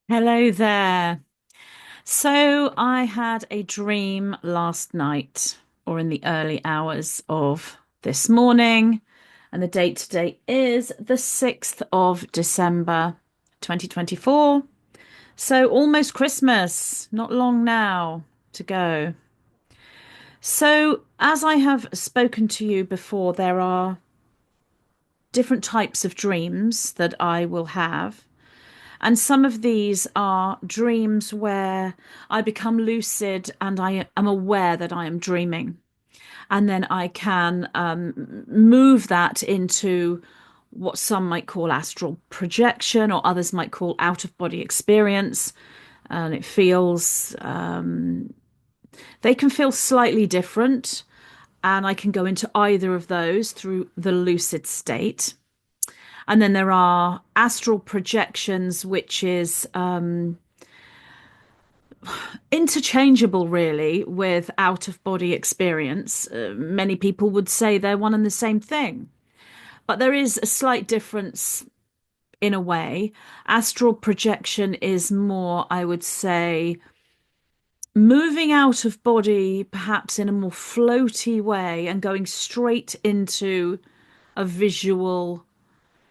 Hello there. So I had a dream last night or in the early hours of this morning, and the date today is the 6th of December, 2024. So almost Christmas, not long now to go. So, as I have spoken to you before, there are different types of dreams that I will have. And some of these are dreams where I become lucid and I am aware that I am dreaming. And then I can move that into what some might call astral projection or others might call out of body experience. And it feels, they can feel slightly different. And I can go into either of those through the lucid state. And then there are astral projections, which is interchangeable really with out of body experience. Many people would say they're one and the same thing, but there is a slight difference in a way. Astral projection is more, I would say, moving out of body, perhaps in a more floaty way and going straight into a visual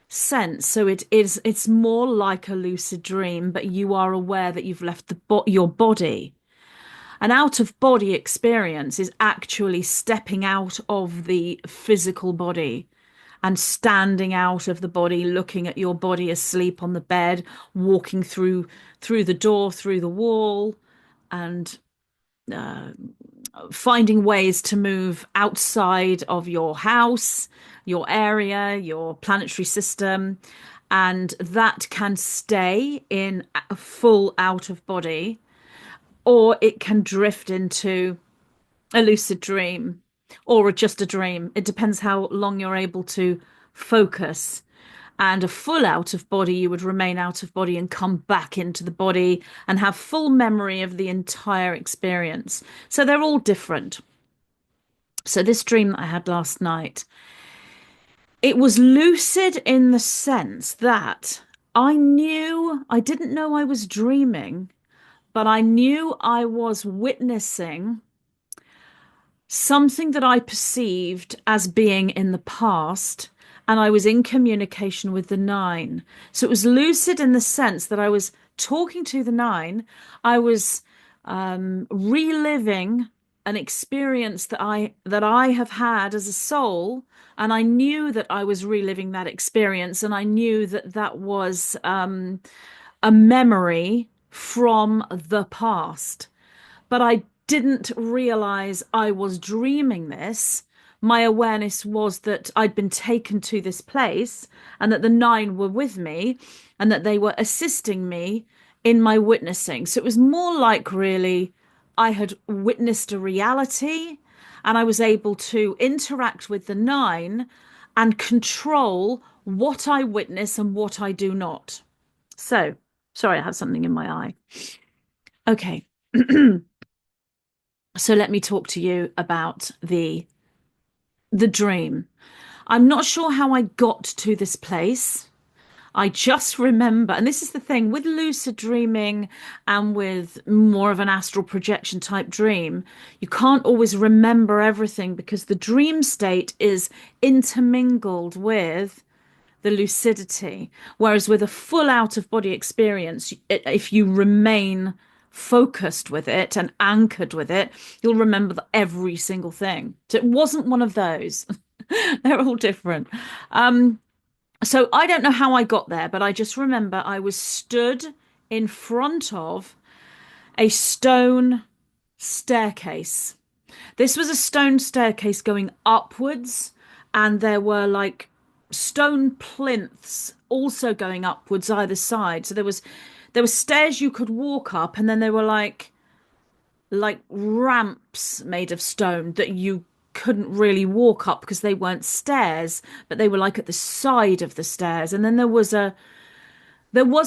sense. So it's more like a lucid dream, but you are aware that you've left your body. An out of body experience is actually stepping out of the physical body and standing out of the body, looking at your body asleep on the bed, walking through the door, through the wall, and uh, finding ways to move outside of your house, your area, your planetary system, and that can stay in a full out of body, or it can drift into a lucid dream or just a dream. It depends how long you're able to focus. And a full out of body, you would remain out of body and come back into the body and have full memory of the entire experience. So they're all different. So this dream that I had last night, it was lucid in the sense that I didn't know I was dreaming, but I knew I was witnessing something that I perceived as being in the past, and I was in communication with the nine. So it was lucid in the sense that I was talking to the nine. I was reliving an experience that I have had as a soul, and I knew that I was reliving that experience, and I knew that that was a memory from the past, but I didn't realize I was dreaming this. My awareness was that I'd been taken to this place and that the nine were with me and that they were assisting me in my witnessing. So it was more like really I had witnessed a reality and I was able to interact with the nine and control what I witness and what I do not. So, sorry, I had something in my eye. Okay. So let me talk to you about the dream. I'm not sure how I got to this place. I just remember, and this is the thing with lucid dreaming and with more of an astral projection type dream, you can't always remember everything because the dream state is intermingled with the lucidity. Whereas with a full out of body experience, if you remain focused with it and anchored with it, you'll remember every single thing. So it wasn't one of those. They're all different. So I don't know how I got there, but I just remember I was stood in front of a stone staircase. This was a stone staircase going upwards, and there were like stone plinths also going upwards either side. So there were stairs you could walk up, and then there were like ramps made of stone that you couldn't really walk up because they weren't stairs, but they were like at the side of the stairs. And then there was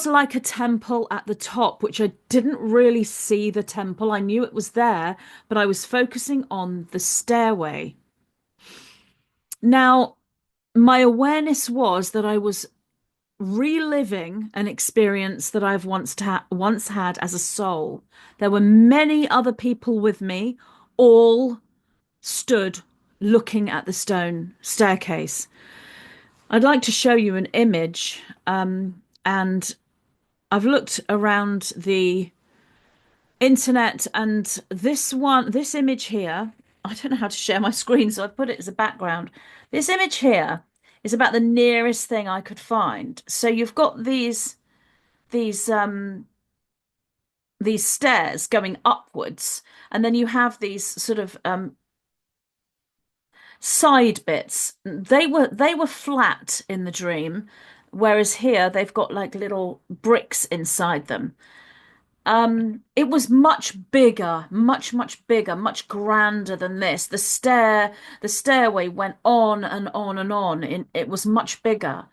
like a temple at the top, which I didn't really see the temple. I knew it was there, but I was focusing on the stairway. Now, my awareness was that I was reliving an experience that I've once had as a soul. There were many other people with me, all stood looking at the stone staircase. I'd like to show you an image, and I've looked around the internet, and this image here, I don't know how to share my screen, so I put it as a background. This image here is about the nearest thing I could find. So you've got these these stairs going upwards, and then you have these sort of side bits. They were flat in the dream, whereas here they've got like little bricks inside them. It was much bigger, much bigger, much grander than this. The stairway went on and on and on. It was much bigger.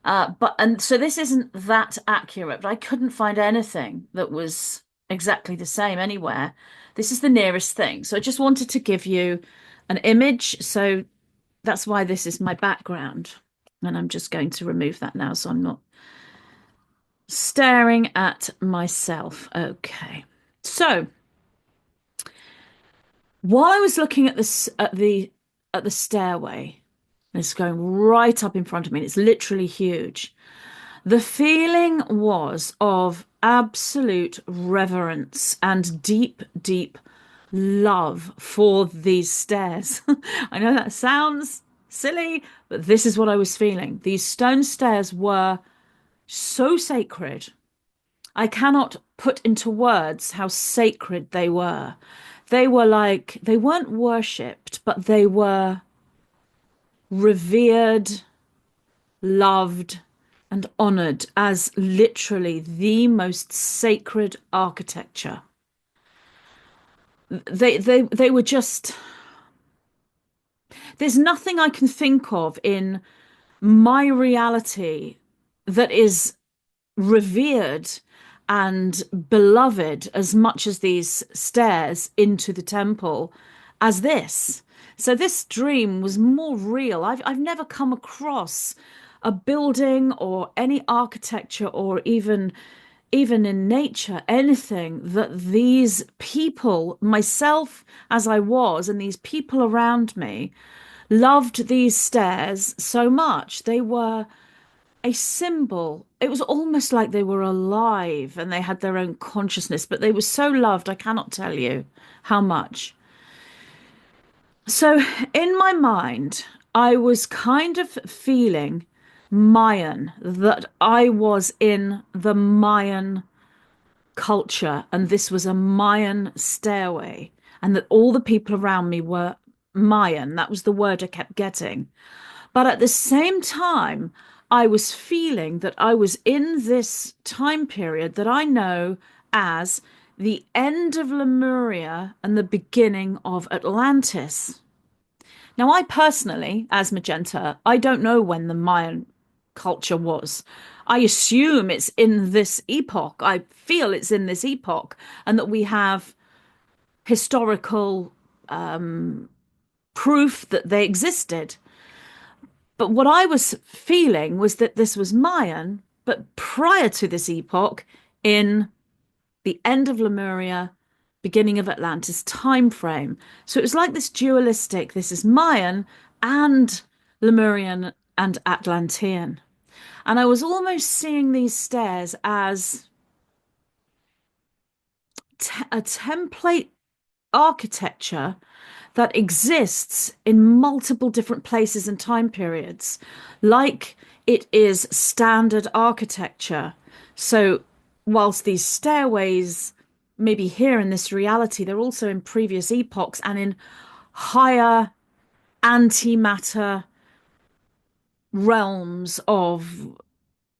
And so this isn't that accurate, but I couldn't find anything that was exactly the same anywhere. This is the nearest thing. So I just wanted to give you an image. So that's why this is my background. And I'm just going to remove that now so I'm not staring at myself. Okay. So while I was looking at this at the stairway, it's going right up in front of me, and it's literally huge. The feeling was of absolute reverence and deep love for these stairs. I know that sounds silly, but this is what I was feeling. These stone stairs were so sacred. I cannot put into words how sacred they were. They were like, they weren't worshipped, but they were revered, loved, and honored as literally the most sacred architecture. They were just, there's nothing I can think of in my reality that is revered and beloved as much as these stairs into the temple as this. So this dream was more real. I've never come across a building or any architecture or even in nature, anything that these people, myself as I was, and these people around me, loved these stairs so much. They were a symbol. It was almost like they were alive and they had their own consciousness, but they were so loved, I cannot tell you how much. So, in my mind, I was kind of feeling Mayan, that I was in the Mayan culture and this was a Mayan stairway, and that all the people around me were Mayan. That was the word I kept getting. But at the same time, I was feeling that I was in this time period that I know as the end of Lemuria and the beginning of Atlantis. Now, I personally, as Magenta, I don't know when the Mayan culture was. I assume it's in this epoch. I feel it's in this epoch, and that we have historical proof that they existed. But what I was feeling was that this was Mayan, but prior to this epoch, in the end of Lemuria, beginning of Atlantis time frame. So it was like this dualistic, this is Mayan and Lemurian and Atlantean. And I was almost seeing these stairs as a template architecture that exists in multiple different places and time periods, like it is standard architecture. So, whilst these stairways maybe here in this reality, they're also in previous epochs and in higher antimatter realms of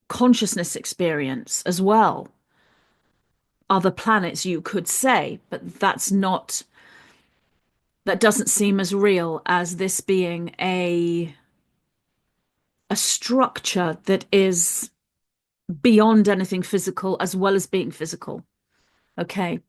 consciousness experience as well. Other planets, you could say, but that doesn't seem as real as this being a structure that is beyond anything physical as well as being physical. Okay.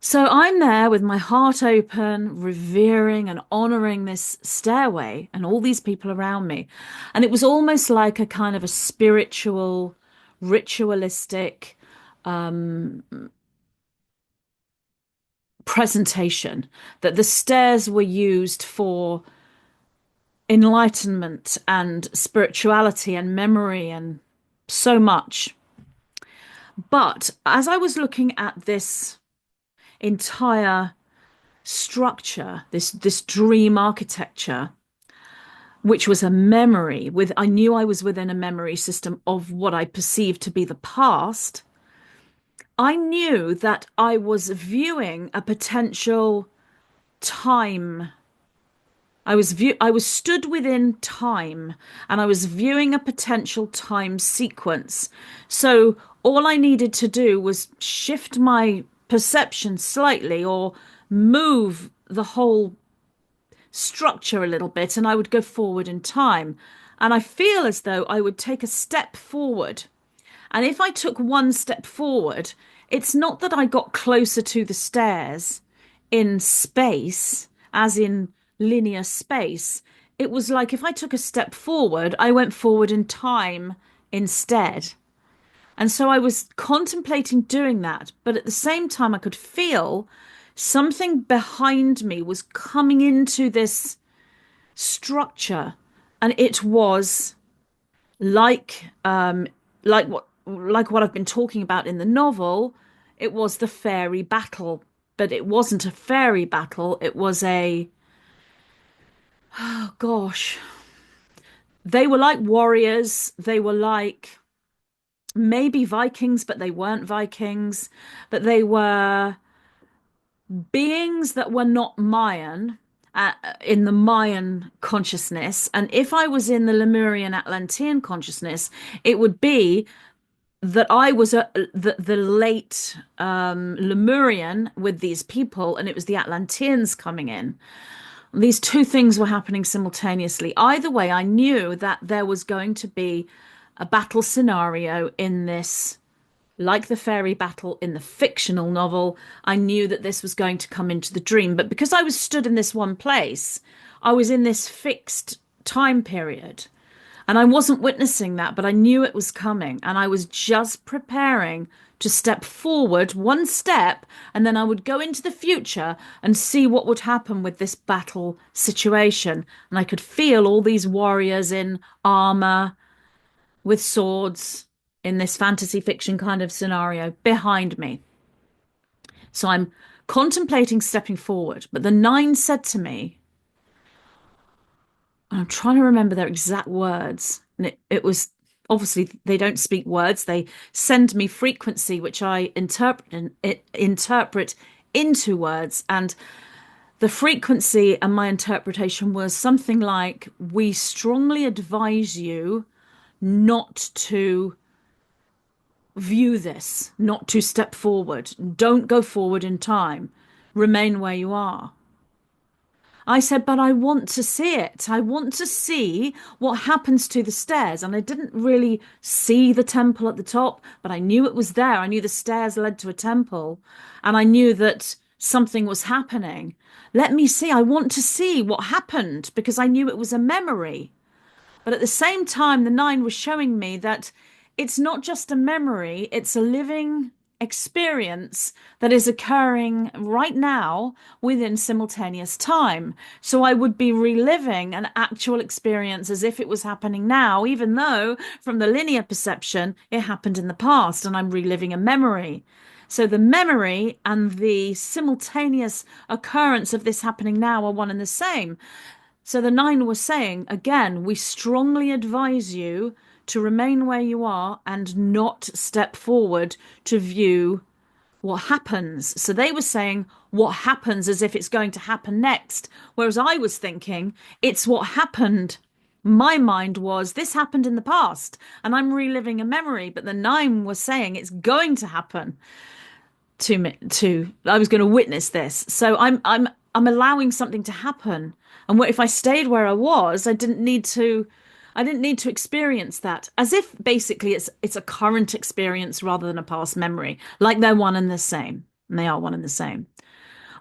So I'm there with my heart open, revering and honoring this stairway and all these people around me. And it was almost like a kind of a spiritual, ritualistic presentation that the stairs were used for enlightenment and spirituality and memory and so much. But as I was looking at this entire structure, this dream architecture, which was a memory with I knew I was within a memory system of what I perceived to be the past. I knew that I was viewing a potential time. I was stood within time and I was viewing a potential time sequence. So all I needed to do was shift my perception slightly or move the whole structure a little bit and I would go forward in time. And I feel as though I would take a step forward. And if I took one step forward, it's not that I got closer to the stairs in space, as in linear space. It was like if I took a step forward, I went forward in time instead. And so I was contemplating doing that, but at the same time, I could feel something behind me was coming into this structure, and it was like like what I've been talking about in the novel. It was the fairy battle, but it wasn't a fairy battle. It was a oh gosh, they were like warriors. They were like maybe Vikings, but they weren't Vikings. But they were beings that were not Mayan in the Mayan consciousness. And if I was in the Lemurian Atlantean consciousness, it would be that I was the late Lemurian with these people, and it was the Atlanteans coming in. These two things were happening simultaneously. Either way, I knew that there was going to be a battle scenario in this, like the fairy battle in the fictional novel. I knew that this was going to come into the dream. But because I was stood in this one place, I was in this fixed time period. And I wasn't witnessing that, but I knew it was coming. And I was just preparing to step forward one step, and then I would go into the future and see what would happen with this battle situation. And I could feel all these warriors in armor with swords in this fantasy fiction kind of scenario behind me. So I'm contemplating stepping forward, but the nine said to me, and I'm trying to remember their exact words, and it was obviously they don't speak words, they send me frequency, which I interpret into words. And the frequency and my interpretation was something like, we strongly advise you not to view this, not to step forward. Don't go forward in time. Remain where you are. I said, but I want to see it. I want to see what happens to the stairs. And I didn't really see the temple at the top, but I knew it was there. I knew the stairs led to a temple, and I knew that something was happening. Let me see. I want to see what happened because I knew it was a memory. But at the same time, the nine was showing me that it's not just a memory, it's a living experience that is occurring right now within simultaneous time. So I would be reliving an actual experience as if it was happening now, even though from the linear perception, it happened in the past and I'm reliving a memory. So the memory and the simultaneous occurrence of this happening now are one and the same. So the nine was saying, again, we strongly advise you to remain where you are and not step forward to view what happens. So they were saying what happens as if it's going to happen next. Whereas I was thinking it's what happened. My mind was this happened in the past and I'm reliving a memory. But the nine was saying it's going to happen to me, I was going to witness this. So I'm allowing something to happen. And what if I stayed where I was, I didn't need to experience that, as if basically it's a current experience rather than a past memory, like they're one and the same. And they are one and the same.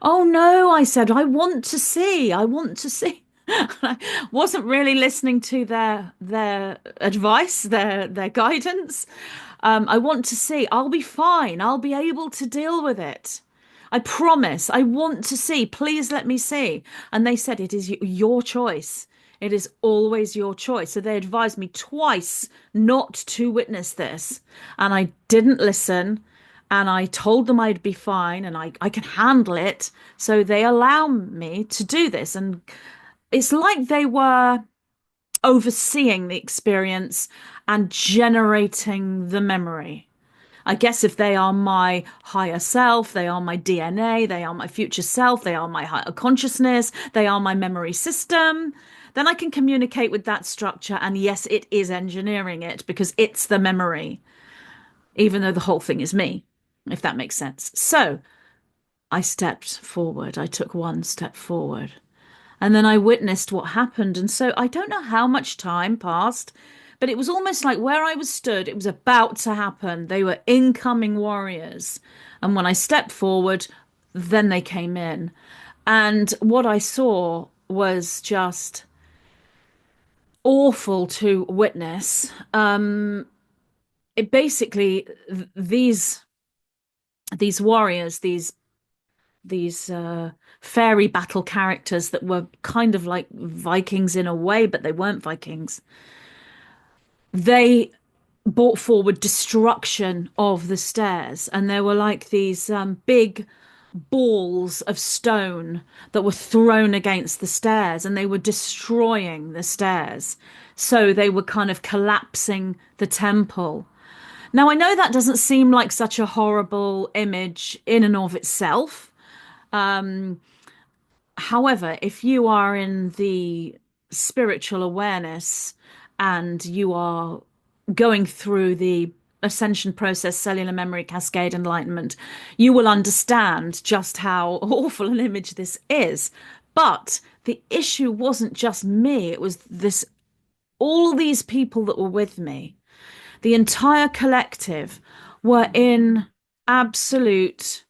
Oh no, I said, I want to see. I want to see. I wasn't really listening to their advice, their guidance. I want to see. I'll be fine. I'll be able to deal with it. I promise. I want to see. Please let me see. And they said it is your choice. It is always your choice. So they advised me twice not to witness this. And I didn't listen. And I told them I'd be fine and I can handle it. So they allow me to do this. And it's like they were overseeing the experience and generating the memory. I guess if they are my higher self, they are my DNA, they are my future self, they are my higher consciousness, they are my memory system, then I can communicate with that structure. And yes, it is engineering it because it's the memory, even though the whole thing is me, if that makes sense. So I stepped forward. I took one step forward. And then I witnessed what happened. And so I don't know how much time passed, but it was almost like where I was stood, it was about to happen. They were incoming warriors. And when I stepped forward, then they came in. And what I saw was just awful to witness. It basically, these warriors, these fairy battle characters that were kind of like Vikings in a way, but they weren't Vikings. They brought forward destruction of the stairs, and there were like these big balls of stone that were thrown against the stairs, and they were destroying the stairs. So they were kind of collapsing the temple. Now, I know that doesn't seem like such a horrible image in and of itself. However, if you are in the spiritual awareness and you are going through the ascension process, cellular memory cascade, enlightenment, you will understand just how awful an image this is. But the issue wasn't just me, it was this all these people that were with me, the entire collective were in absolute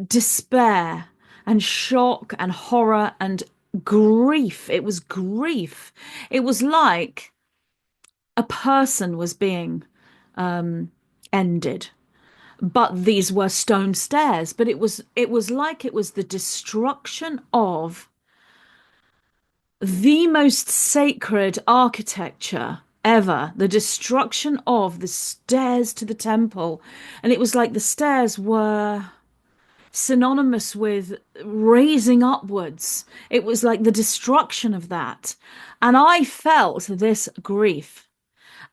despair and shock and horror and grief. It was grief. It was like a person was being ended. But these were stone stairs. But it was like it was the destruction of the most sacred architecture ever, the destruction of the stairs to the temple. And it was like the stairs were synonymous with raising upwards. It was like the destruction of that. And I felt this grief.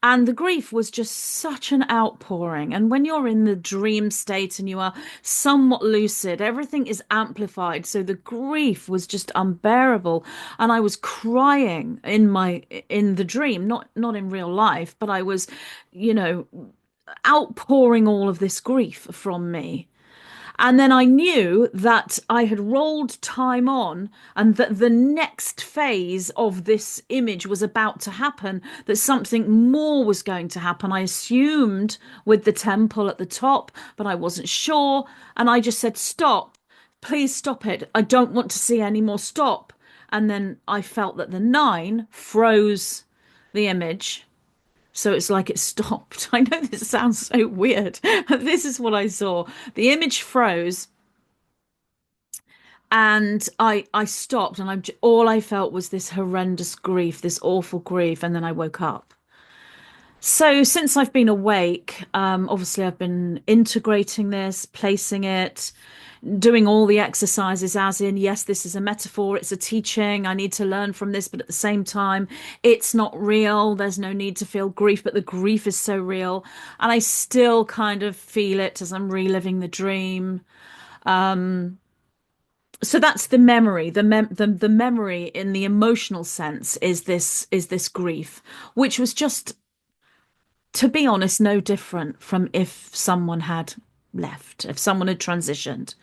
And the grief was just such an outpouring. And when you're in the dream state and you are somewhat lucid, everything is amplified. So the grief was just unbearable. And I was crying in the dream, not in real life, but I was, you know, outpouring all of this grief from me. And then I knew that I had rolled time on and that the next phase of this image was about to happen, that something more was going to happen. I assumed with the temple at the top, but I wasn't sure. And I just said, stop, please stop it. I don't want to see any more. Stop. And then I felt that the nine froze the image. So it's like it stopped. I know this sounds so weird, but this is what I saw. The image froze and I stopped and all I felt was this horrendous grief, this awful grief, and then I woke up. So since I've been awake, obviously I've been integrating this, placing it, doing all the exercises as in, yes, this is a metaphor, it's a teaching, I need to learn from this, but at the same time, it's not real. There's no need to feel grief, but the grief is so real. And I still kind of feel it as I'm reliving the dream. So that's the memory. The memory in the emotional sense is this grief, which was just, to be honest, no different from if someone had left, if someone had transitioned.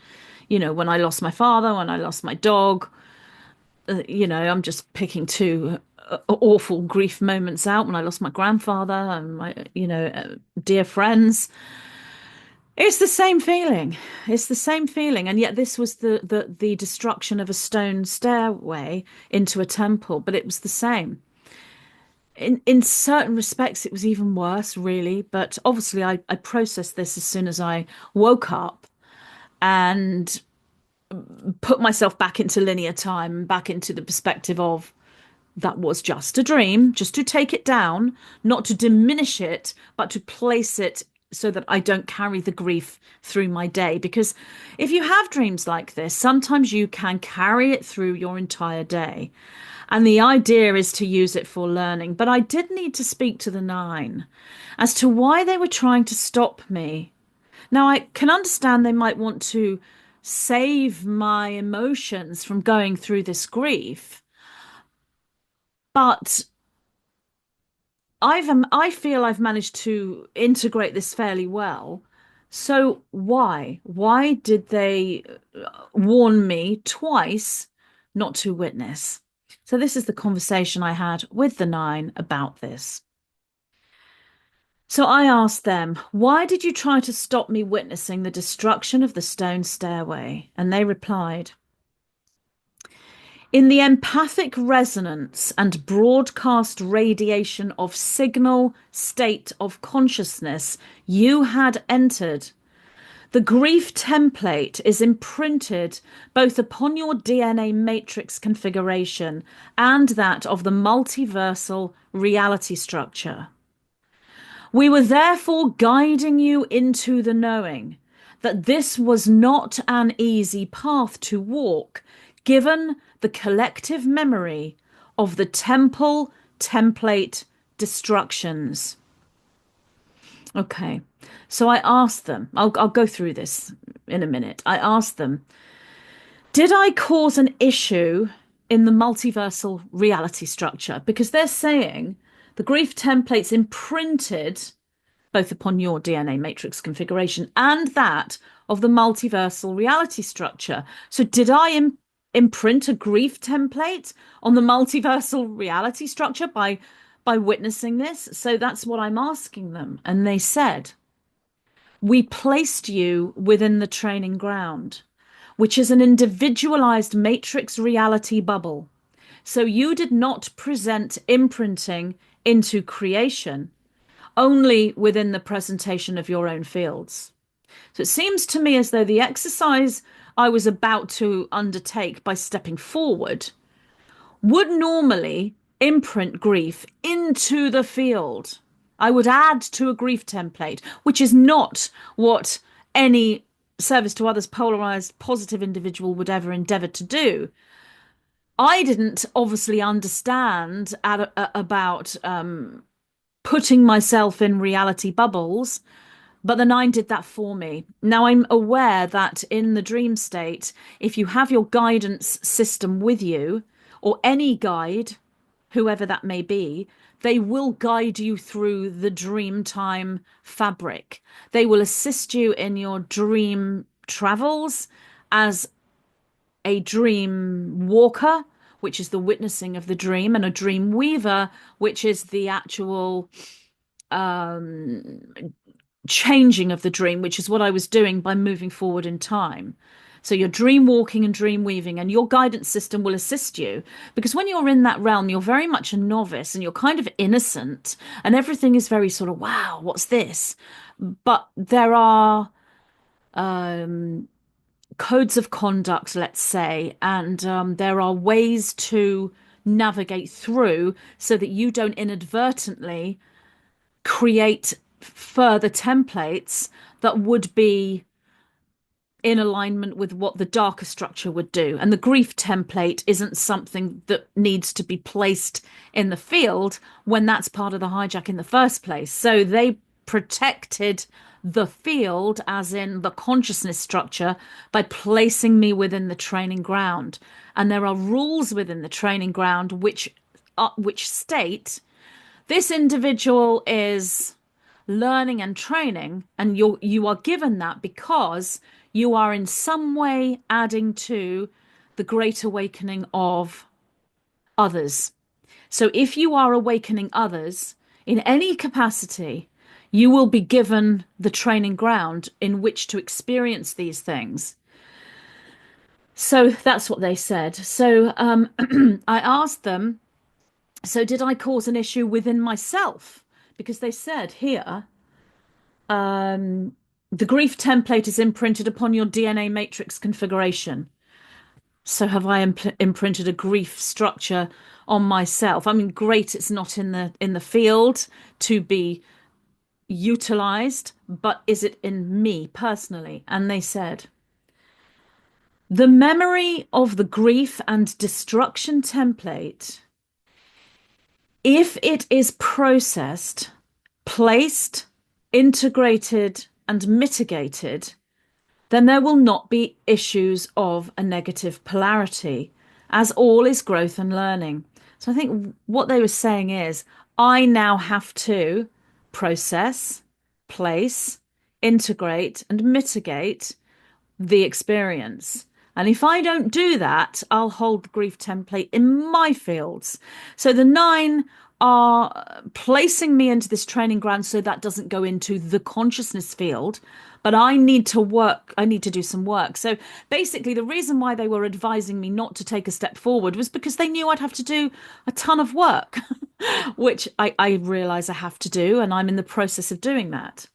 You know, when I lost my father, when I lost my dog, I'm just picking two awful grief moments out when I lost my grandfather and my, dear friends. It's the same feeling. It's the same feeling, and yet this was the destruction of a stone stairway into a temple, but it was the same. In certain respects, it was even worse, really. But obviously, I processed this as soon as I woke up and put myself back into linear time, back into the perspective of that was just a dream, just to take it down, not to diminish it, but to place it so that I don't carry the grief through my day. Because if you have dreams like this, sometimes you can carry it through your entire day. And the idea is to use it for learning. But I did need to speak to the nine as to why they were trying to stop me. Now, I can understand they might want to save my emotions from going through this grief, but I feel I've managed to integrate this fairly well. So why? Why did they warn me twice not to witness? So this is the conversation I had with the nine about this. So I asked them, why did you try to stop me witnessing the destruction of the stone stairway? And they replied, in the empathic resonance and broadcast radiation of signal state of consciousness you had entered, the grief template is imprinted both upon your DNA matrix configuration and that of the multiversal reality structure. We were therefore guiding you into the knowing that this was not an easy path to walk, given the collective memory of the temple template destructions. Okay, so I asked them, I'll go through this in a minute. I asked them, did I cause an issue in the multiversal reality structure? Because they're saying the grief template's imprinted both upon your DNA matrix configuration and that of the multiversal reality structure. So, did I imprint a grief template on the multiversal reality structure by witnessing this? So that's what I'm asking them. And they said, we placed you within the training ground, which is an individualized matrix reality bubble. So you did not present imprinting into creation, only within the presentation of your own fields. So it seems to me as though the exercise I was about to undertake by stepping forward would normally imprint grief into the field. I would add to a grief template, which is not what any service to others polarized positive individual would ever endeavor to do. I didn't obviously understand about putting myself in reality bubbles, but the nine did that for me. Now I'm aware that in the dream state, if you have your guidance system with you, or any guide, whoever that may be, they will guide you through the dream time fabric. They will assist you in your dream travels as a dream walker, which is the witnessing of the dream, and a dream weaver, which is the actual um, changing of the dream, which is what I was doing by moving forward in time. So you're dream walking and dream weaving, and your guidance system will assist you because when you're in that realm, you're very much a novice and you're kind of innocent, and everything is very sort of, wow, what's this? But there are codes of conduct, let's say, and there are ways to navigate through so that you don't inadvertently create further templates that would be in alignment with what the darker structure would do. And the grief template isn't something that needs to be placed in the field when that's part of the hijack in the first place. So they protected the field, as in the consciousness structure, by placing me within the training ground. And there are rules within the training ground which state this individual is learning and training, and you are given that because you are in some way adding to the great awakening of others. So if you are awakening others in any capacity, You will be given the training ground in which to experience these things. So that's what they said. So I asked them, so did I cause an issue within myself? Because they said here, the grief template is imprinted upon your DNA matrix configuration. So have I imprinted a grief structure on myself? I mean, great, it's not in the field to be utilized, but is it in me personally? And they said, the memory of the grief and destruction template, if it is processed, placed, integrated, and mitigated, then there will not be issues of a negative polarity, as all is growth and learning. So I think what they were saying is, I now have to process, place, integrate, and mitigate the experience. And if I don't do that, I'll hold the grief template in my fields. So the nine are placing me into this training ground so that doesn't go into the consciousness field. But I need to work, I need to do some work. So basically, the reason why they were advising me not to take a step forward was because they knew I'd have to do a ton of work, which I realize I have to do. And I'm in the process of doing that.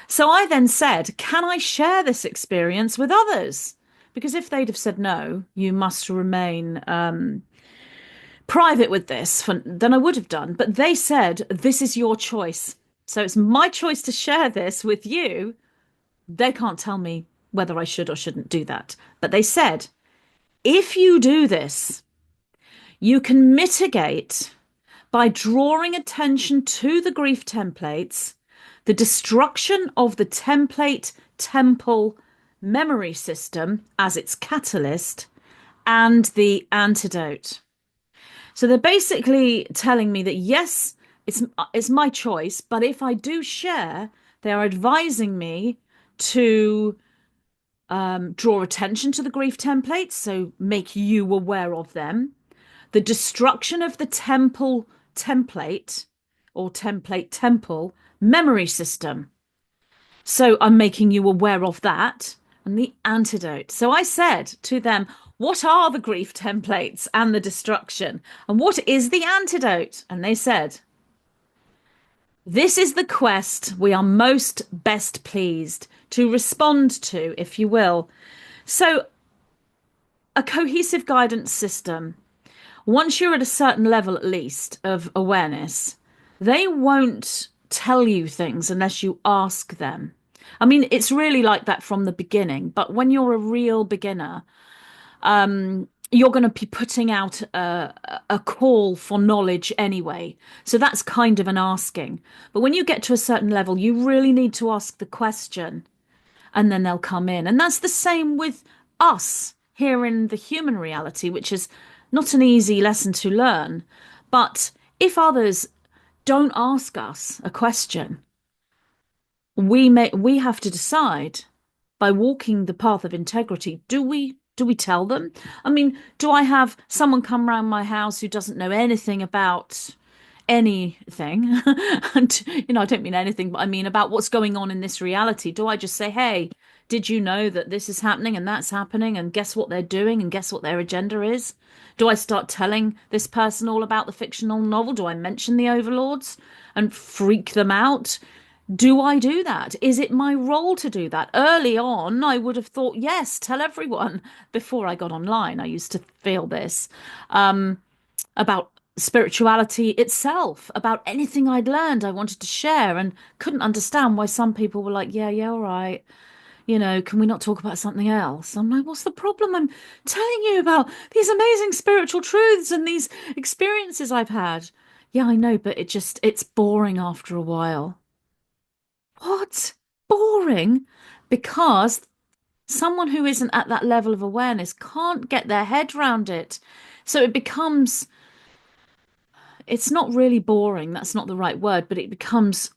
So I then said, can I share this experience with others? Because if they'd have said no, you must remain private with this, then I would have done. But they said, this is your choice. So it's my choice to share this with you. They can't tell me whether I should or shouldn't do that. But they said, if you do this, you can mitigate by drawing attention to the grief templates, the destruction of the template temple memory system as its catalyst, and the antidote. So they're basically telling me that yes, it's my choice, but if I do share, they are advising me to draw attention to the grief templates, so make you aware of them. The destruction of the template or template temple memory system. So I'm making you aware of that and the antidote. So I said to them, what are the grief templates and the destruction? And what is the antidote? And they said, this is the quest we are most best pleased to respond to, if you will. So a cohesive guidance system, once you're at a certain level at least of awareness, they won't tell you things unless you ask them. I mean, it's really like that from the beginning, but when you're a real beginner, you're going to be putting out a call for knowledge anyway. So that's kind of an asking. But when you get to a certain level, you really need to ask the question and then they'll come in. And that's the same with us here in the human reality, which is not an easy lesson to learn. But if others don't ask us a question, we have to decide by walking the path of integrity, do we tell them? I mean, do I have someone come round my house who doesn't know anything about anything? And, I don't mean anything, but I mean about what's going on in this reality. Do I just say, hey, did you know that this is happening and that's happening? And guess what they're doing? And guess what their agenda is? Do I start telling this person all about the fictional novel? Do I mention the overlords and freak them out? Do I do that? Is it my role to do that? Early on, I would have thought, yes, tell everyone. Before I got online, I used to feel this about spirituality itself, about anything I'd learned, I wanted to share and couldn't understand why some people were like, yeah, all right. Can we not talk about something else? I'm like, what's the problem? I'm telling you about these amazing spiritual truths and these experiences I've had. Yeah, I know, but it's boring after a while. What? Boring? Because someone who isn't at that level of awareness can't get their head round it. So it's not really boring, that's not the right word, but it becomes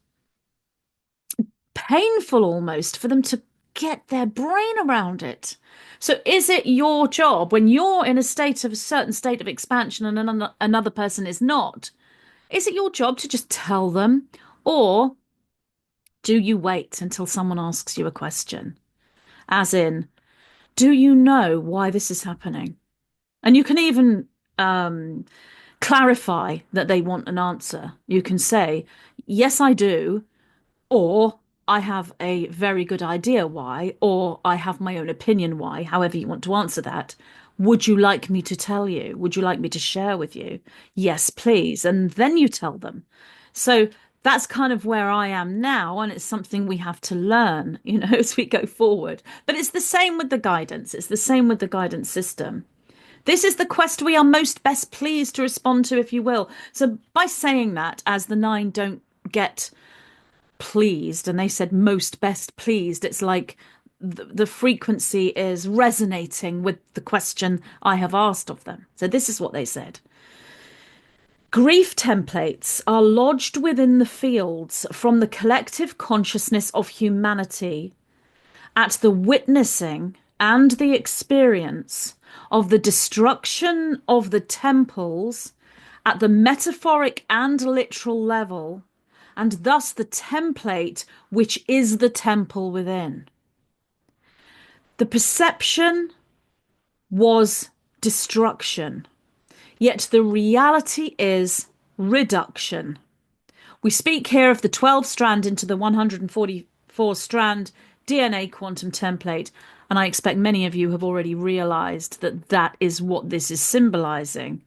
painful almost for them to get their brain around it. So is it your job when you're in a certain state of expansion and another person is not? Is it your job to just tell them? Or Do you wait until someone asks you a question? As in, do you know why this is happening? And you can even um, clarify that they want an answer. You can say, yes, I do, or I have a very good idea why, or I have my own opinion why, however you want to answer that. Would you like me to tell you? Would you like me to share with you? Yes, please. And then you tell them. So that's kind of where I am now. And it's something we have to learn, as we go forward. But it's the same with the guidance. It's the same with the guidance system. This is the quest we are most best pleased to respond to, if you will. So by saying that, as the nine don't get pleased and they said most best pleased, it's like the frequency is resonating with the question I have asked of them. So this is what they said. Grief templates are lodged within the fields from the collective consciousness of humanity at the witnessing and the experience of the destruction of the temples at the metaphoric and literal level, and thus the template which is the temple within. The perception was destruction, yet the reality is reduction. We speak here of the 12 strand into the 144 strand DNA quantum template, and I expect many of you have already realized that that is what this is symbolizing,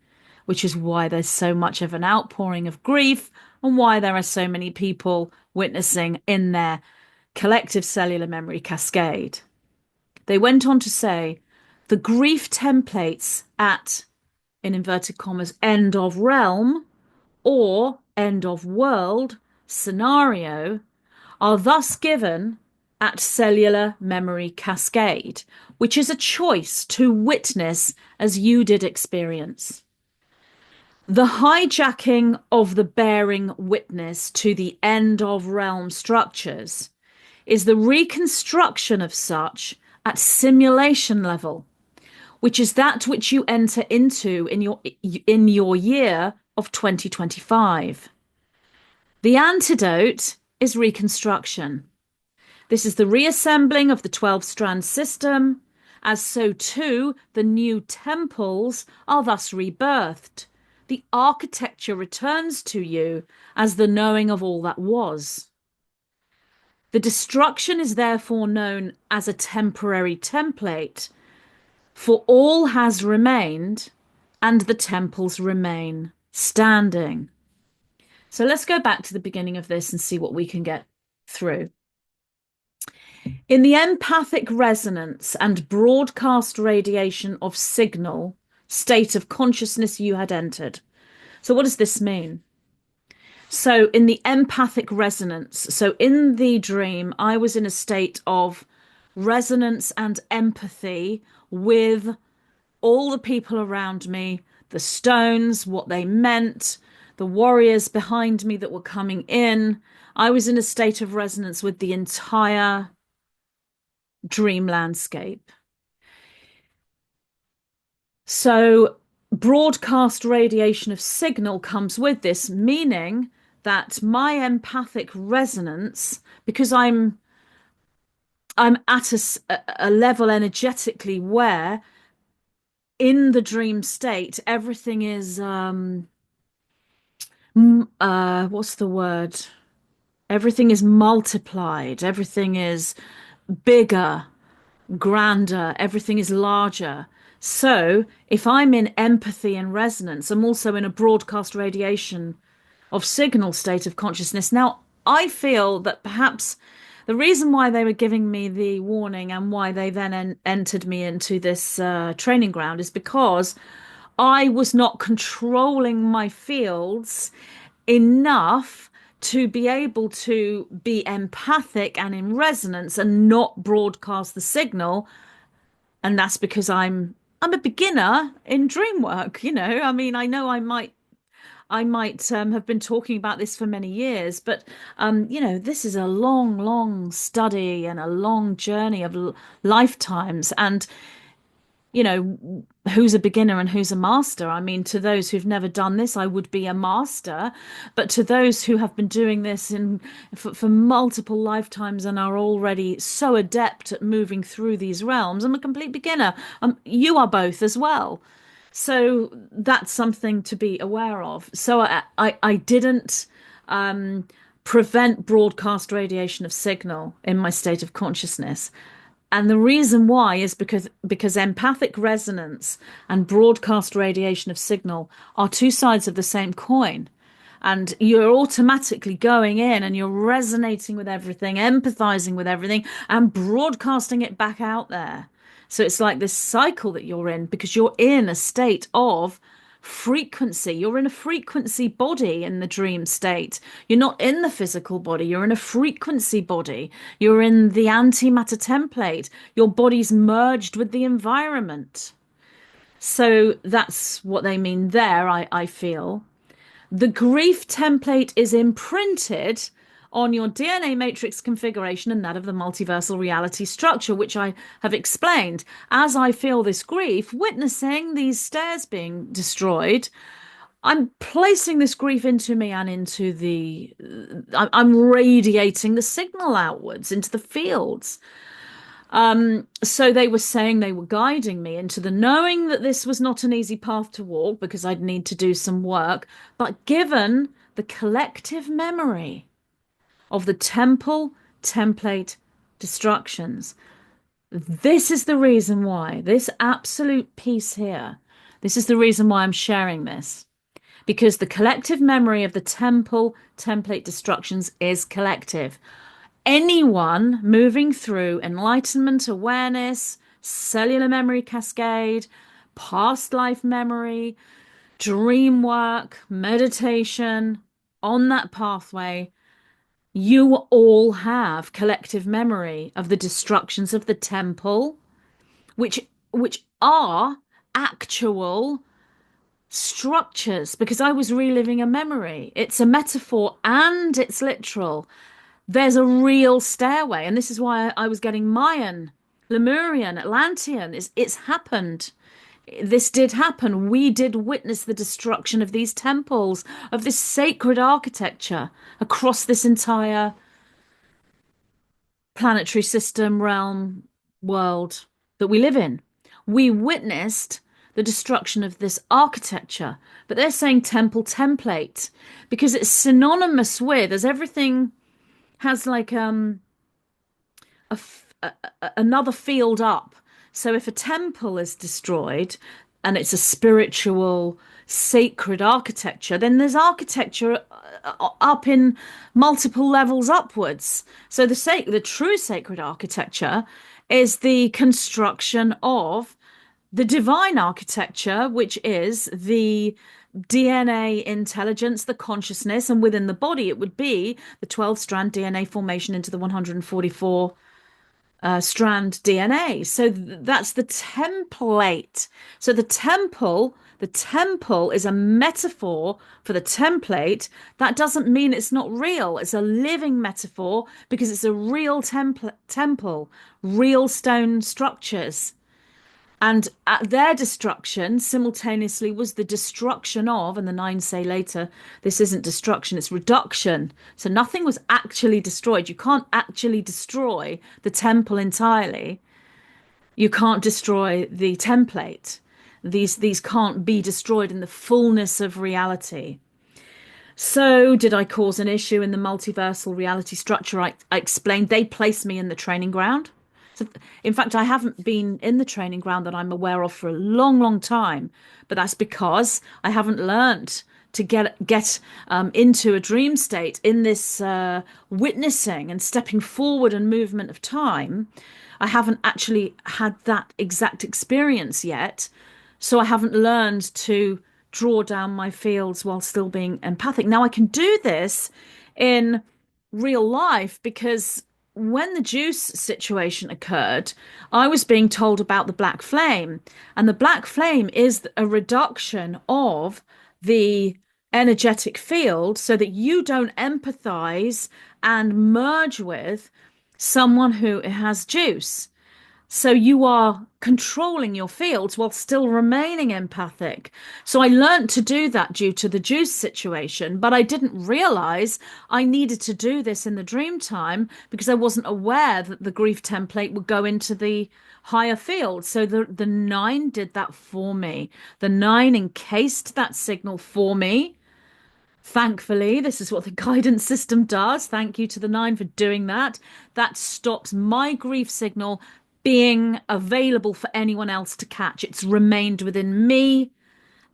which is why there's so much of an outpouring of grief and why there are so many people witnessing in their collective cellular memory cascade. They went on to say the grief templates at, in inverted commas, end of realm or end of world scenario are thus given at Cellular Memory Cascade, which is a choice to witness as you did experience. The hijacking of the bearing witness to the end of realm structures is the reconstruction of such at simulation level, which is that which you enter into in your year of 2025. The antidote is reconstruction. This is the reassembling of the 12-strand system, as so too the new temples are thus rebirthed. The architecture returns to you as the knowing of all that was. The destruction is therefore known as a temporary template, for all has remained and the temples remain standing. So let's go back to the beginning of this and see what we can get through. In the empathic resonance and broadcast radiation of signal state of consciousness you had entered. So what does this mean? So in the empathic resonance, so in the dream, I was in a state of resonance and empathy with all the people around me, the stones, what they meant, the warriors behind me that were coming in. I was in a state of resonance with the entire dream landscape. So broadcast radiation of signal comes with this, meaning that my empathic resonance, because I'm at a level energetically where in the dream state everything is what's the word? Everything is multiplied, everything is bigger, grander, everything is larger. So if I'm in empathy and resonance, I'm also in a broadcast radiation of signal state of consciousness. Now, I feel that perhaps the reason why they were giving me the warning and why they then entered me into this training ground is because I was not controlling my fields enough to be able to be empathic and in resonance and not broadcast the signal. And that's because I'm a beginner in dream work, I mean, I know I might have been talking about this for many years, but this is a long, long study and a long journey of lifetimes. And who's a beginner and who's a master. I mean, to those who've never done this, I would be a master. But to those who have been doing this for multiple lifetimes and are already so adept at moving through these realms, I'm a complete beginner. You are both as well. So that's something to be aware of. So I didn't prevent broadcast radiation of signal in my state of consciousness. And the reason why is because empathic resonance and broadcast radiation of signal are two sides of the same coin. And you're automatically going in and you're resonating with everything, empathizing with everything, and broadcasting it back out there. So it's like this cycle that you're in because you're in a state of frequency. You're in a frequency body in the dream state. You're not in the physical body. You're in a frequency body. You're in the antimatter template. Your body's merged with the environment. So that's what they mean there, I feel. The grief template is imprinted on your DNA matrix configuration and that of the multiversal reality structure, which I have explained. As I feel this grief, witnessing these stairs being destroyed, I'm placing this grief into me and into I'm radiating the signal outwards into the fields. So they were saying they were guiding me into the knowing that this was not an easy path to walk because I'd need to do some work, but given the collective memory of the temple template destructions, this is the reason why, this absolute piece here, this is the reason why I'm sharing this. Because the collective memory of the temple template destructions is collective. Anyone moving through enlightenment awareness, cellular memory cascade, past life memory, dream work, meditation, on that pathway, you all have collective memory of the destructions of the temple, which are actual structures, because I was reliving a memory. It's a metaphor and it's literal. There's a real stairway, and this is why I was getting Mayan, Lemurian, Atlantean. It's happened. This did happen. We did witness the destruction of these temples, of this sacred architecture across this entire planetary system, realm, world that we live in. We witnessed the destruction of this architecture, but they're saying temple template because it's synonymous with, as everything has like a, another field up. So if a temple is destroyed and it's a spiritual sacred architecture, then there's architecture up in multiple levels upwards. So the true sacred architecture is the construction of the divine architecture, which is the DNA intelligence, the consciousness, and within the body, it would be the 12-strand DNA formation into the 144 strand DNA. So that's the template. So the temple is a metaphor for the template. That doesn't mean it's not real. It's a living metaphor because it's a real temple, real stone structures. And at their destruction, simultaneously, was the destruction of, and the nine say later, this isn't destruction, it's reduction. So nothing was actually destroyed. You can't actually destroy the temple entirely. You can't destroy the template. These can't be destroyed in the fullness of reality. So did I cause an issue in the multiversal reality structure? I explained they placed me in the training ground. So, in fact, I haven't been in the training ground that I'm aware of for a long, long time, but that's because I haven't learnt to get into a dream state in this witnessing and stepping forward and movement of time. I haven't actually had that exact experience yet, so I haven't learned to draw down my fields while still being empathic. Now I can do this in real life because when the juice situation occurred, I was being told about the black flame. And the black flame is a reduction of the energetic field so that you don't empathize and merge with someone who has juice. So you are controlling your fields while still remaining empathic. So I learned to do that due to the juice situation, but I didn't realize I needed to do this in the dream time because I wasn't aware that the grief template would go into the higher field. So the nine did that for me. The nine encased that signal for me. Thankfully, this is what the guidance system does. Thank you to the nine for doing that. That stops my grief signal being available for anyone else to catch. It's remained within me,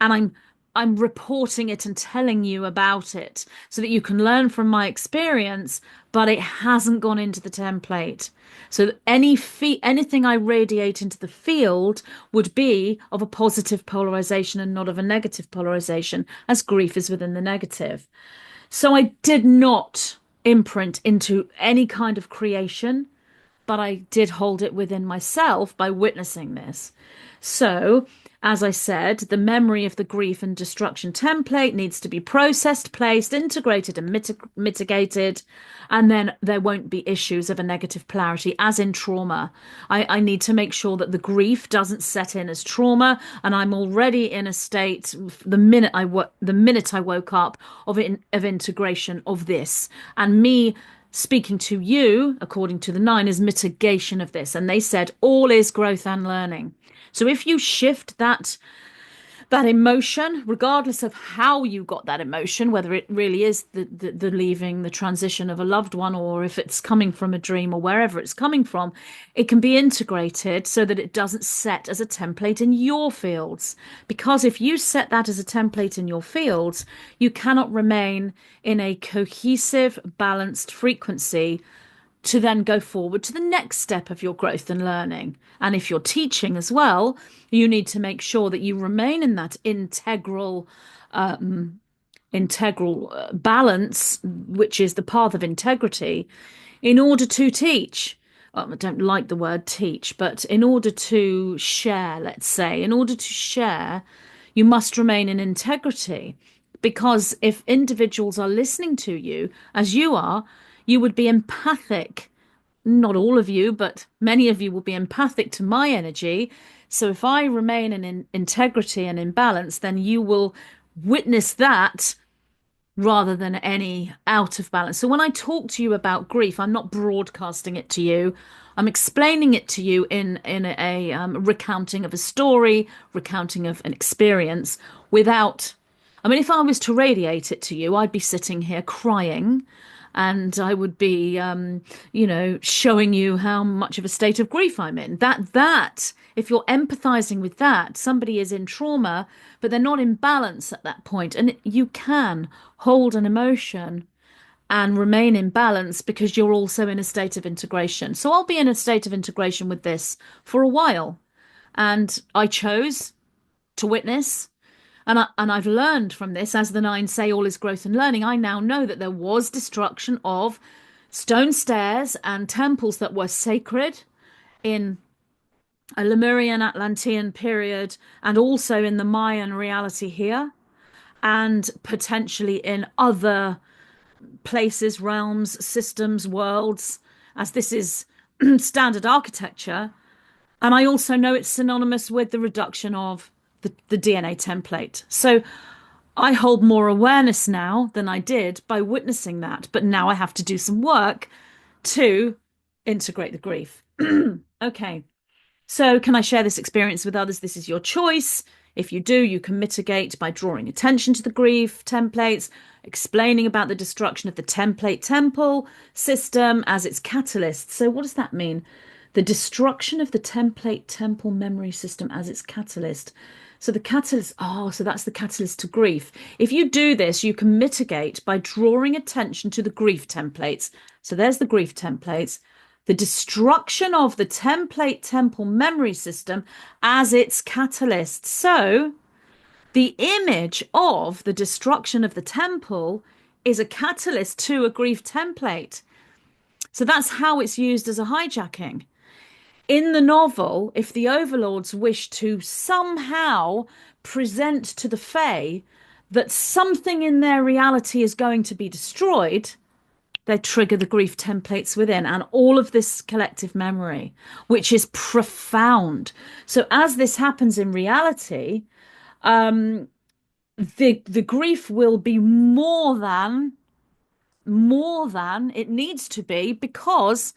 and I'm reporting it and telling you about it so that you can learn from my experience, but it hasn't gone into the template. So that anything I radiate into the field would be of a positive polarization and not of a negative polarization, as grief is within the negative. So I did not imprint into any kind of creation, but I did hold it within myself by witnessing this. So, as I said, the memory of the grief and destruction template needs to be processed, placed, integrated, and mitigated. And then there won't be issues of a negative polarity, as in trauma. I need to make sure that the grief doesn't set in as trauma, and I'm already in a state the minute I woke up of integration of this, and me speaking to you, according to the nine, is mitigation of this. And they said all is growth and learning. So if you shift that emotion, regardless of how you got that emotion, whether it really is the leaving, the transition of a loved one, or if it's coming from a dream or wherever it's coming from, it can be integrated so that it doesn't set as a template in your fields. Because if you set that as a template in your fields, you cannot remain in a cohesive, balanced frequency to then go forward to the next step of your growth and learning. And if you're teaching as well, you need to make sure that you remain in that integral balance, which is the path of integrity, in order to teach. I don't like the word teach, but in order to share, let's say, in order to share, you must remain in integrity. Because if individuals are listening to you, as you are, you would be empathic. Not all of you, but many of you will be empathic to my energy. So if I remain in integrity and in balance, then you will witness that rather than any out of balance. So when I talk to you about grief, I'm not broadcasting it to you. I'm explaining it to you in a recounting of a story, recounting of an experience without. I mean, if I was to radiate it to you, I'd be sitting here crying and I would be, showing you how much of a state of grief I'm in. If you're empathizing with that, somebody is in trauma, but they're not in balance at that point. And you can hold an emotion and remain in balance because you're also in a state of integration. So I'll be in a state of integration with this for a while. And I chose to witness. And I've learned from this, as the nine say, all is growth and learning. I now know that there was destruction of stone stairs and temples that were sacred in a Lemurian Atlantean period and also in the Mayan reality here and potentially in other places, realms, systems, worlds, as this is standard architecture. And I also know it's synonymous with the reduction of the DNA template. So I hold more awareness now than I did by witnessing that. But now I have to do some work to integrate the grief. Okay. So can I share this experience with others? This is your choice. If you do, you can mitigate by drawing attention to the grief templates, explaining about the destruction of the template temple system as its catalyst. So what does that mean? The destruction of the template temple memory system as its catalyst. So the catalyst, so that's the catalyst to grief. If you do this, you can mitigate by drawing attention to the grief templates. So there's the grief templates. The destruction of the template temple memory system as its catalyst. So the image of the destruction of the temple is a catalyst to a grief template. So that's how it's used as a hijacking. In the novel, if the overlords wish to somehow present to the Fae that something in their reality is going to be destroyed, they trigger the grief templates within and all of this collective memory, which is profound. So as this happens in reality, the grief will be more than it needs to be because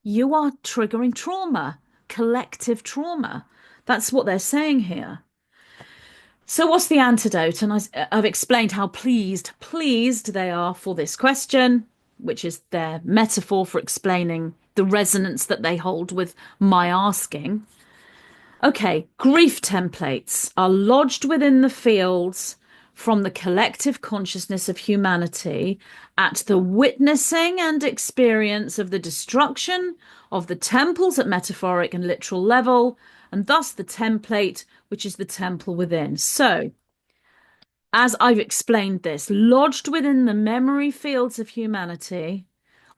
you are triggering trauma, collective trauma. That's what they're saying here. So what's the antidote? And I've explained how pleased they are for this question, which is their metaphor for explaining the resonance that they hold with my asking. Okay, grief templates are lodged within the fields from the collective consciousness of humanity at the witnessing and experience of the destruction of the temples at metaphoric and literal level, and thus the template, which is the temple within. So, as I've explained this, lodged within the memory fields of humanity,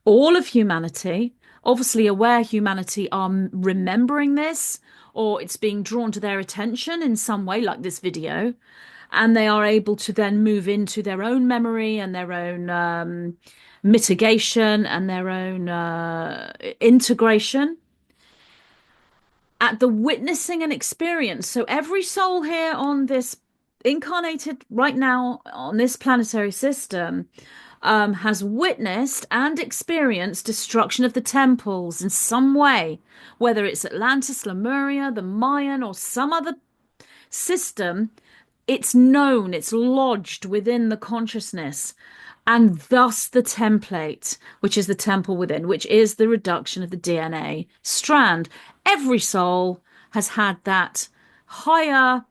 all of humanity, obviously aware humanity are remembering this or it's being drawn to their attention in some way, like this video, and they are able to then move into their own memory and their own mitigation and their own integration at the witnessing and experience. So every soul here on this incarnated right now on this planetary system has witnessed and experienced destruction of the temples in some way, whether it's Atlantis, Lemuria, the Mayan, or some other system. It's known, it's lodged within the consciousness, and thus the template, which is the temple within, which is the reduction of the DNA strand. Every soul has had that higher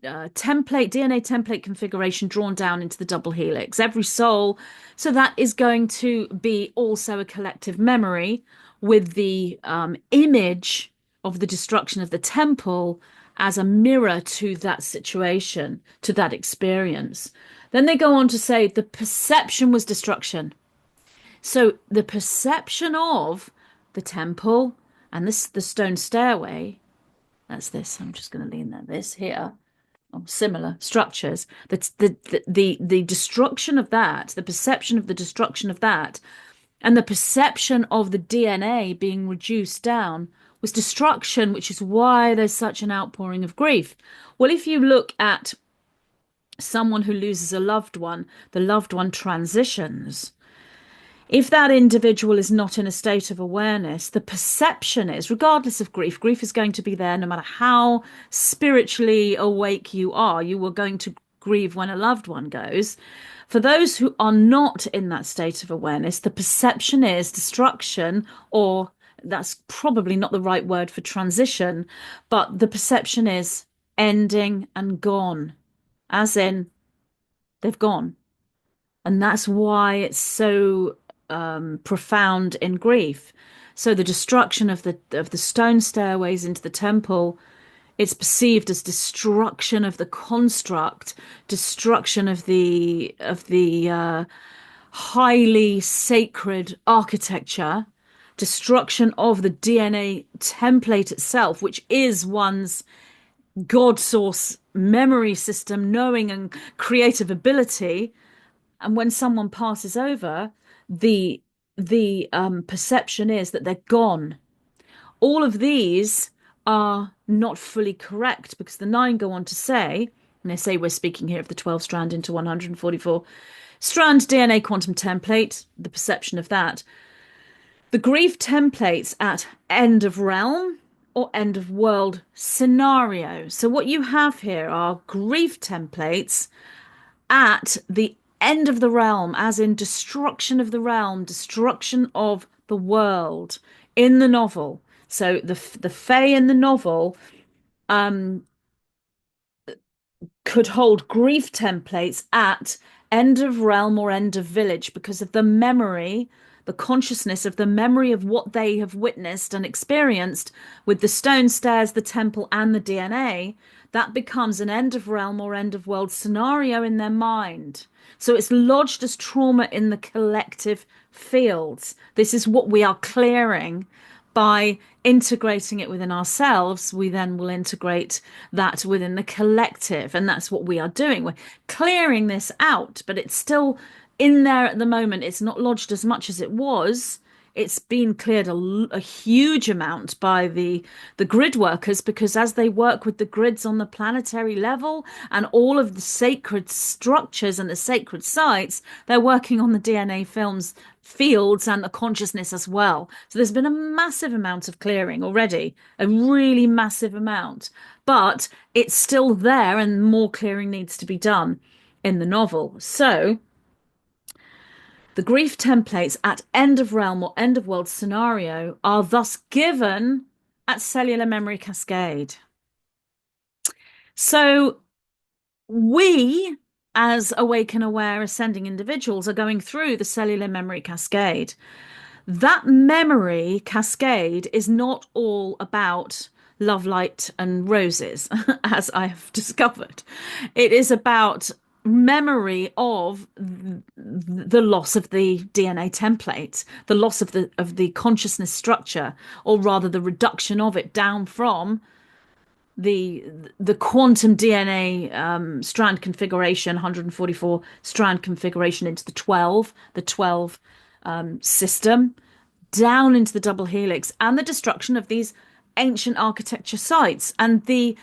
template, DNA template configuration drawn down into the double helix. Every soul. So that is going to be also a collective memory with the image of the destruction of the temple as a mirror to that situation, to that experience. Then they go on to say the perception was destruction. So the perception of the temple and the stone stairway, that's this. I'm just going to lean there. This here. Similar structures. That's the destruction of that, the perception of the destruction of that, and the perception of the DNA being reduced down was destruction, which is why there's such an outpouring of grief. Well, if you look at someone who loses a loved one, the loved one transitions. If that individual is not in a state of awareness, the perception is, regardless of grief, grief is going to be there no matter how spiritually awake you are. You are going to grieve when a loved one goes. For those who are not in that state of awareness, the perception is destruction, or that's probably not the right word for transition, but the perception is ending and gone, as in they've gone. And that's why it's so profound in grief. So the destruction of the stone stairways into the temple, it's perceived as destruction of the construct, destruction of the highly sacred architecture, destruction of the DNA template itself, which is one's God source memory system, knowing and creative ability. And when someone passes over, the perception is that they're gone. All of these are not fully correct because the 9 go on to say, and they say we're speaking here of the 12 strand into 144 strand DNA quantum template, the perception of that. The grief templates at end of realm or end of world scenario. So what you have here are grief templates at the end of the realm, as in destruction of the realm, destruction of the world in the novel. So the Fae in the novel could hold grief templates at end of realm or end of village because of the memory, the consciousness of the memory of what they have witnessed and experienced with the stone stairs, the temple, and the DNA. That becomes an end of realm or end of world scenario in their mind. So it's lodged as trauma in the collective fields. This is what we are clearing by integrating it within ourselves. We then will integrate that within the collective. And that's what we are doing. We're clearing this out, but it's still in there at the moment. It's not lodged as much as it was. It's been cleared a huge amount by the grid workers because as they work with the grids on the planetary level and all of the sacred structures and the sacred sites, they're working on the DNA films fields and the consciousness as well. So there's been a massive amount of clearing already, a really massive amount, but it's still there and more clearing needs to be done in the novel. So the grief templates at end of realm or end of world scenario are thus given at Cellular Memory Cascade. So we, as awake and aware ascending individuals, are going through the Cellular Memory Cascade. That memory cascade is not all about love, light, and roses, as I have discovered. It is about memory of the loss of the DNA template, the loss of the consciousness structure, or rather the reduction of it down from the the quantum DNA strand configuration, 144 strand configuration into the 12 system, down into the double helix, and the destruction of these ancient architecture sites, and the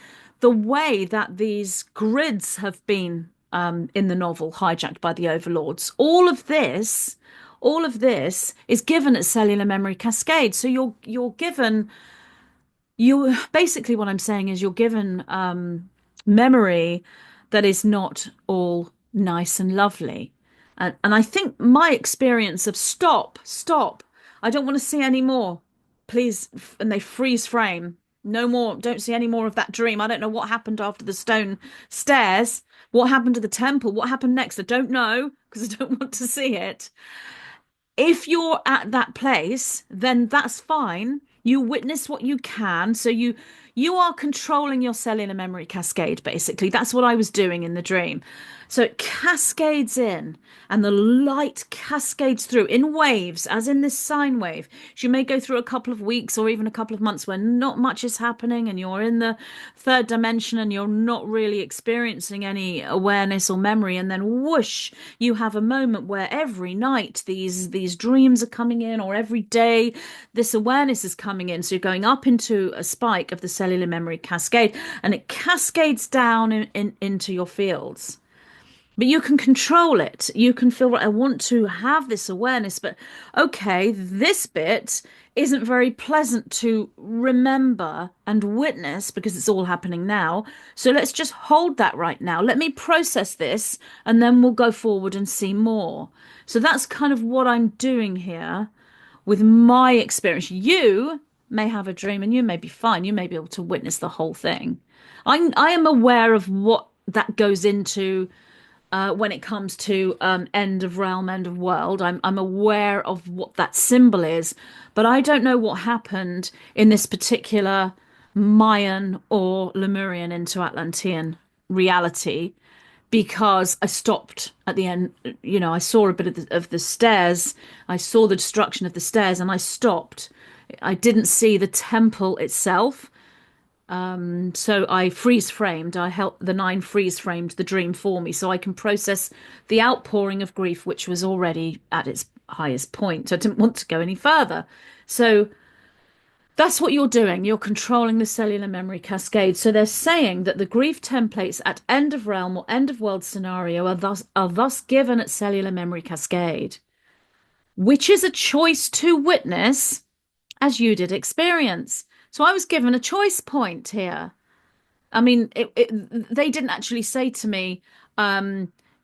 way that these grids have been in the novel hijacked by the overlords. All of this is given at Cellular Memory Cascade. So you're given you basically what I'm saying is you're given memory that is not all nice and lovely. And I think my experience of stop, I don't want to see any more, please. And they freeze frame. No more, don't see any more of that dream. I don't know what happened after the stone stairs. What happened to the temple? What happened next? I don't know because I don't want to see it. If you're at that place, then that's fine. You witness what you can. So you are controlling your cellular memory cascade, basically. That's what I was doing in the dream. So it cascades in and the light cascades through in waves, as in this sine wave. So you may go through a couple of weeks or even a couple of months where not much is happening and you're in the third dimension and you're not really experiencing any awareness or memory. And then whoosh, you have a moment where every night these dreams are coming in, or every day this awareness is coming in. So you're going up into a spike of the cellular memory cascade and it cascades down into your fields. But you can control it. You can feel, I want to have this awareness, but okay, this bit isn't very pleasant to remember and witness because it's all happening now. So let's just hold that right now. Let me process this and then we'll go forward and see more. So that's kind of what I'm doing here with my experience. You may have a dream and you may be fine. You may be able to witness the whole thing. I am aware of what that goes into when it comes to end of realm, end of world. I'm aware of what that symbol is, but I don't know what happened in this particular Mayan or Lemurian into Atlantean reality because I stopped at the end. You know, I saw a bit of the stairs. I saw the destruction of the stairs and I stopped. I didn't see the temple itself. So I freeze framed, I helped the nine freeze framed the dream for me so I can process the outpouring of grief, which was already at its highest point. I didn't want to go any further. So that's what you're doing. You're controlling the cellular memory cascade. So they're saying that the grief templates at end of realm or end of world scenario are thus given at cellular memory cascade, which is a choice to witness as you did experience. So I was given a choice point here. I mean, they didn't actually say to me,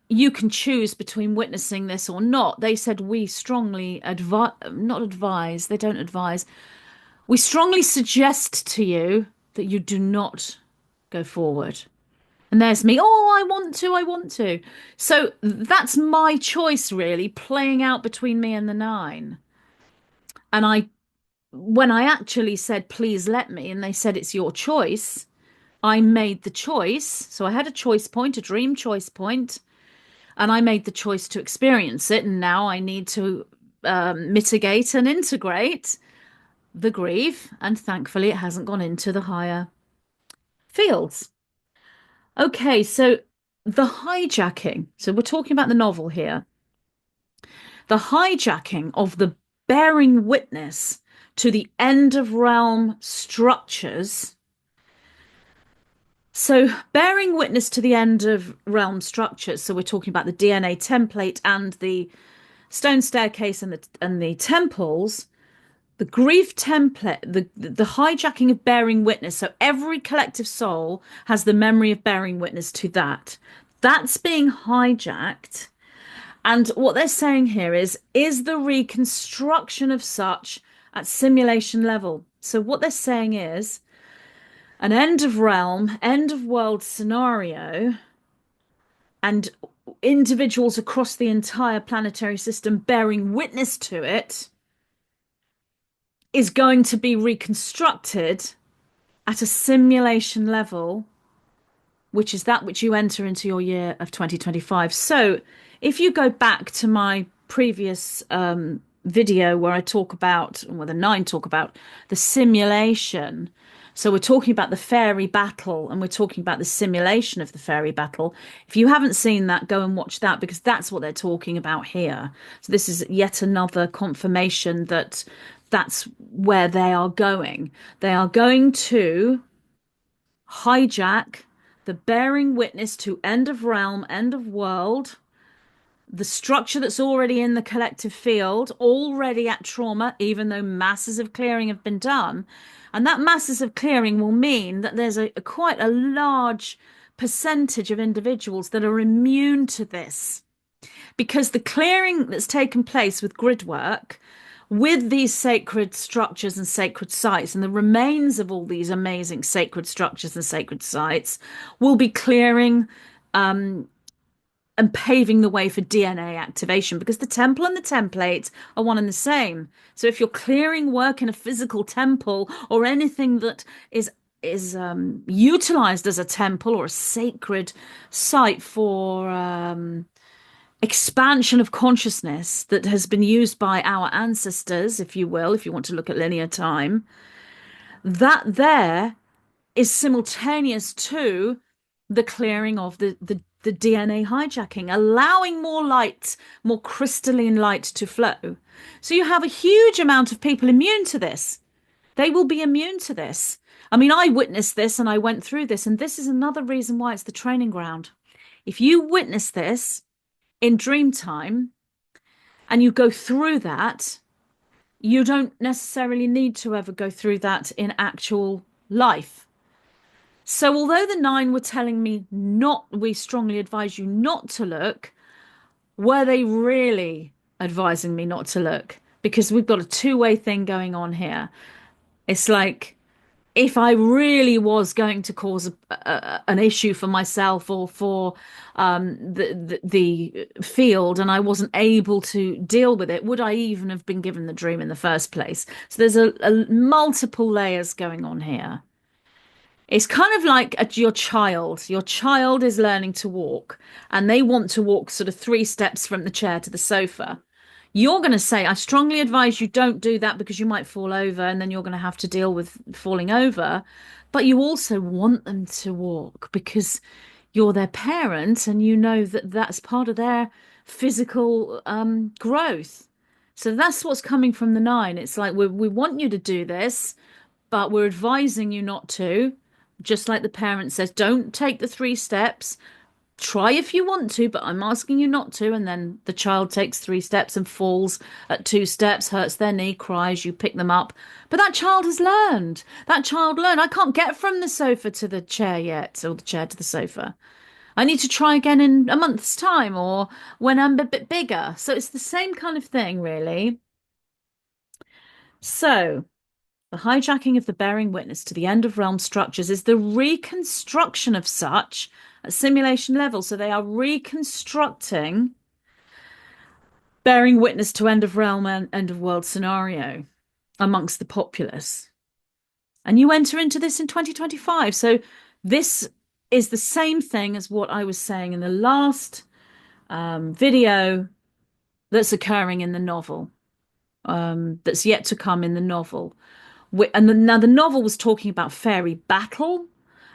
you can choose between witnessing this or not. They said, we strongly advise, not advise, they don't advise. We strongly suggest to you that you do not go forward. And there's me, oh, I want to. So that's my choice, really, playing out between me and the nine. And when I actually said, please let me, and they said, it's your choice, I made the choice. So I had a choice point, a dream choice point, and I made the choice to experience it. And now I need to mitigate and integrate the grief. And thankfully, it hasn't gone into the higher fields. Okay, so the hijacking. So we're talking about the novel here. the hijacking of the bearing witness to the end of realm structures. So, bearing witness to the end of realm structures. So, we're talking about the DNA template and the stone staircase and the temples. The grief template, the hijacking of bearing witness. So, every collective soul has the memory of bearing witness to that. That's being hijacked. And what they're saying here is the reconstruction of such at simulation level. So what they're saying is an end of realm, end of world scenario, and individuals across the entire planetary system bearing witness to it is going to be reconstructed at a simulation level, which is that which you enter into your year of 2025. So if you go back to my previous video where I talk about, well, the nine talk about the simulation. So we're talking about the fairy battle and we're talking about the simulation of the fairy battle. If you haven't seen that, go and watch that because that's what they're talking about here. So this is yet another confirmation that that's where they are going. They are going to hijack the bearing witness to end of realm, end of world, the structure that's already in the collective field, already at trauma, even though masses of clearing have been done. And that masses of clearing will mean that there's quite a large percentage of individuals that are immune to this. Because the clearing that's taken place with grid work, with these sacred structures and sacred sites, and the remains of all these amazing sacred structures and sacred sites, will be clearing and paving the way for DNA activation because the temple and the template are one and the same. So if you're clearing work in a physical temple or anything that is utilized as a temple or a sacred site for expansion of consciousness that has been used by our ancestors, if you will, if you want to look at linear time, that there is simultaneous to the clearing of the DNA hijacking, allowing more light, more crystalline light to flow. So you have a huge amount of people immune to this. They will be immune to this. I mean, I witnessed this and I went through this, and this is another reason why it's the training ground. If you witness this in dream time and you go through that, you don't necessarily need to ever go through that in actual life. So although the nine were telling me not, we strongly advise you not to look, were they really advising me not to look? Because we've got a two-way thing going on here. It's like if I really was going to cause an issue for myself or for the field and I wasn't able to deal with it, would I even have been given the dream in the first place? So there's a multiple layers going on here. It's kind of like your child. Your child is learning to walk and they want to walk sort of 3 steps from the chair to the sofa. You're going to say, I strongly advise you don't do that because you might fall over and then you're going to have to deal with falling over. But you also want them to walk because you're their parent and you know that that's part of their physical growth. So that's what's coming from the nine. It's like we want you to do this, but we're advising you not to. Just like the parent says, don't take the 3 steps. Try if you want to, but I'm asking you not to. And then the child takes 3 steps and falls at 2 steps, hurts their knee, cries, you pick them up. But that child has learned. That child learned. I can't get from the sofa to the chair yet, or the chair to the sofa. I need to try again in a month's time or when I'm a bit bigger. So it's the same kind of thing, really. So the hijacking of the bearing witness to the end of realm structures is the reconstruction of such at simulation level. So they are reconstructing bearing witness to end of realm and end of world scenario amongst the populace. And you enter into this in 2025. So this is the same thing as what I was saying in the last video that's occurring in the novel, that's yet to come in the novel. And now the novel was talking about fairy battle,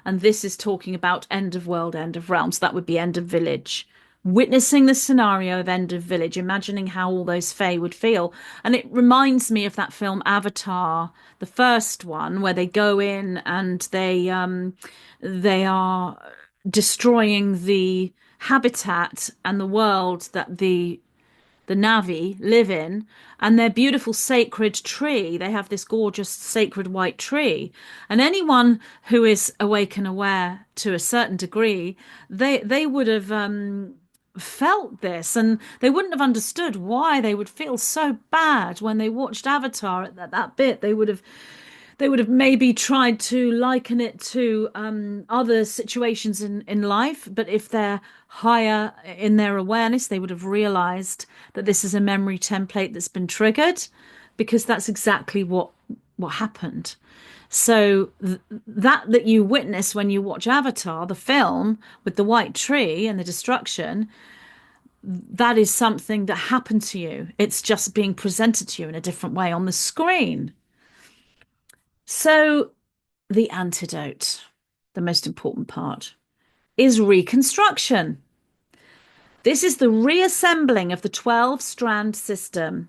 and this is talking about end of world, end of realm. So that would be end of village, witnessing the scenario of End of Village, imagining how all those Fae would feel. And it reminds me of that film Avatar, the first one, where they go in and they are destroying the habitat and the world that the Navi live in, and their beautiful sacred tree. They have this gorgeous sacred white tree. And anyone who is awake and aware to a certain degree, they would have felt this, and they wouldn't have understood why they would feel so bad when they watched Avatar at that bit. They would have maybe tried to liken it to other situations in life, but if they're higher in their awareness, they would have realized that this is a memory template that's been triggered, because that's exactly what happened. So that you witness when you watch Avatar, the film with the white tree and the destruction, that is something that happened to you. It's just being presented to you in a different way on the screen. So the antidote, the most important part, is reconstruction. This is the reassembling of the 12-strand system,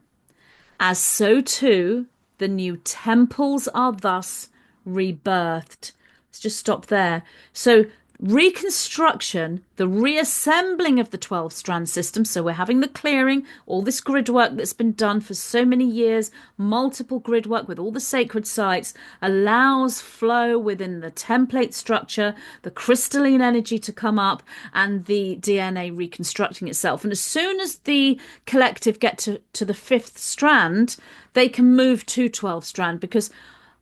as so too the new temples are thus rebirthed. Let's just stop there. So reconstruction, the reassembling of the 12-strand system. So we're having the clearing, all this grid work that's been done for so many years, multiple grid work with all the sacred sites, allows flow within the template structure, the crystalline energy to come up, and the DNA reconstructing itself. And as soon as the collective get to the fifth strand, they can move to 12-strand, because